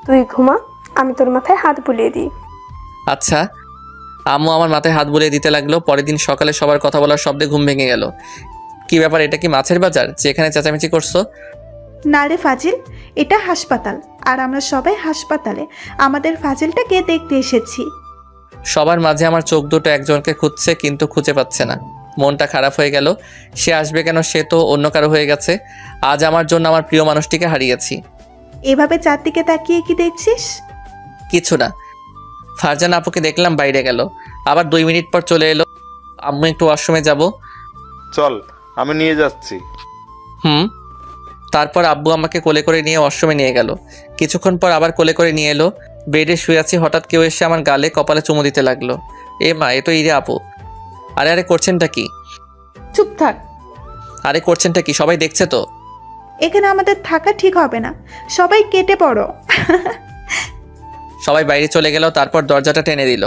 তুই ঘুমা, আমি তোর মাথায় হাত বুলিয়ে দিই। আচ্ছা। আম্মু আমার মাথায় হাত বুলিয়ে দিতে লাগলো। পরের দিন সকালে সবার কথা বলার শব্দে ঘুম ভেঙে গেল। কি ব্যাপার, এটা কি মাছের বাজার যেখানে চেঁচামেচি করছো? না রে ফাজিল, এটা হাসপাতাল, আর আমরা সবাই হাসপাতালে আমাদের ফাজিলটাকে দেখতে এসেছি। সবার মাঝে আমার চোখ দুটো একজনকে খুঁজছে, কিন্তু খুঁজে পাচ্ছে না। মনটা খারাপ হয়ে গেল। সে আসবে কেন? সে তো অন্য কারো হয়ে গেছে। আজ আমার জন্য আমার প্রিয় মানুষটিকে হারিয়েছি। এভাবে চারদিকে তাকিয়ে কি দেখছিস? কিছু না। ফারজানা আপুকে দেখলাম বাইরে গেল, আবার 2 মিনিট পর চলে এলো। আম্মু একটু ওয়াশরুমে যাব। চল, আমি নিয়ে যাচ্ছি। তারপর আব্বু আমাকে কোলে করে নিয়ে ওয়াশরুমে নিয়ে গেল। কিছুক্ষণ পর আবার কোলে করে নিয়ে এলো। বেডে শুয়ে আছি, হঠাৎ কেউ এসে আমার গালে কপালে চুমু দিতে লাগলো। এ মা, এ তো ইরে আপু। আরে করছেনটা কি? চুপ থাক। আরে করছেনটা কি? সবাই দেখছে তো। এখানে আমাদের থাকা ঠিক হবে না, সবাই কেটে পড়ো। সবাই বাইরে চলে গেল। তারপর দরজাটা টেনে দিল।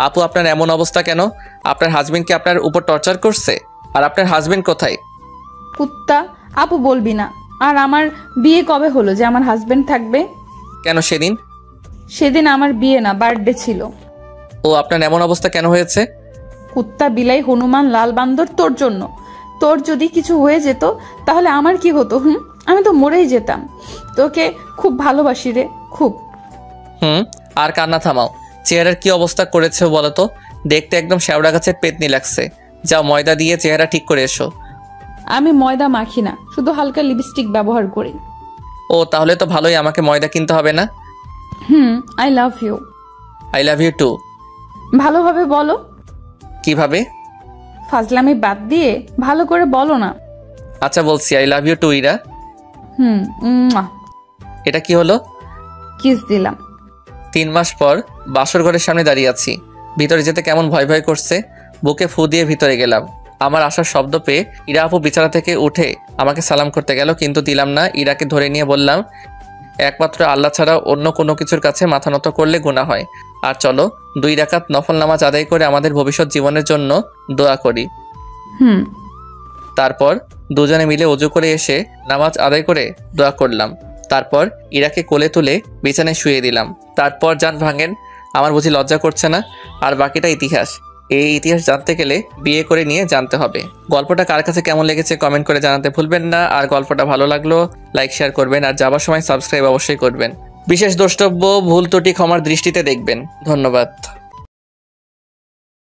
আপু, আপনার এমন অবস্থা কেন? আপনার হাজবেন্ড কি আপনার উপর টর্চার করছে? আর আপনার হাজবেন্ড কোথায়? কুত্তা, আপু বলবি না। আর আমার বিয়ে কবে হলো যে আমার হাজবেন্ড থাকবে? কেন সেদিন? সেদিন আমার বিয়ে না, বার্থডে ছিল। ও, আপনার এমন অবস্থা কেন হয়েছে? কুত্তা, বিলাই, হনুমান, লাল বান্দর, তোর জন্য। তোর যদি কিছু হয়ে যেত তাহলে আমার কি হতো? আমি তো মরেই যেতাম। তোকে খুব ভালোবাসি রে, খুব। আর কান্না থামাও। চেহারার কি অবস্থা করেছে বলো তো? দেখতে একদম শ্যাওড়া গাছের পেতনি লাগছে। যাও, ময়দা দিয়ে চেহারা ঠিক করে এসো। আমি ময়দা মাখি না, শুধু হালকা লিপস্টিক ব্যবহার করি। ও, তাহলে তো ভালোই, আমাকে ময়দা কিনতে হবে না। I love you. I love you too. ভালোভাবে বলো। কিভাবে? ফাজলামি বাদ দিয়ে ভালো করে বলো না। আচ্ছা বলছি, I love you too Ira. এটা কি হলো? কিস দিলাম। 3 মাস পর বাসর ঘরের সামনে দাঁড়িয়ে আছি। ভিতরে যেতে কেমন ভয় ভয় করছে। বুকে ফু দিয়ে ভিতরে গেলাম। আমার আসার শব্দ পেয়ে ইরা আপু বিছানা থেকে উঠে আমাকে সালাম করতে গেল, কিন্তু দিলাম না। ইরাকে ধরে নিয়ে বললাম, একমাত্র আল্লাহ ছাড়া অন্য কোনো কিছুর কাছে মাথা নত করলে গুনাহ হয়। আর চলো 2 রাকাত নফল নামাজ আদায় করে আমাদের ভবিষ্যৎ জীবনের জন্য দোয়া করি। তারপর দুজনে মিলে ওযু করে এসে নামাজ আদায় করে দোয়া করলাম। তারপর ইরাকে কোলে তুলে বিছানায় শুয়ে দিলাম। তারপর জান ভাঙেন। আমার বুঝি লজ্জা করছে না? আর বাকিটা ইতিহাস। এই ইতিহাস জানতে গেলে বিয়ে করে নিয়ে জানতে হবে। গল্পটা কার কাছে কেমন লেগেছে কমেন্ট করে জানাতে ভুলবেন না। আর গল্পটা ভালো লাগলো লাইক শেয়ার করবেন, আর যাবার সময় সাবস্ক্রাইব অবশ্যই করবেন। বিশেষ দ্রষ্টব্য, ভুল ত্রুটি ক্ষমার দৃষ্টিতে দেখবেন। ধন্যবাদ।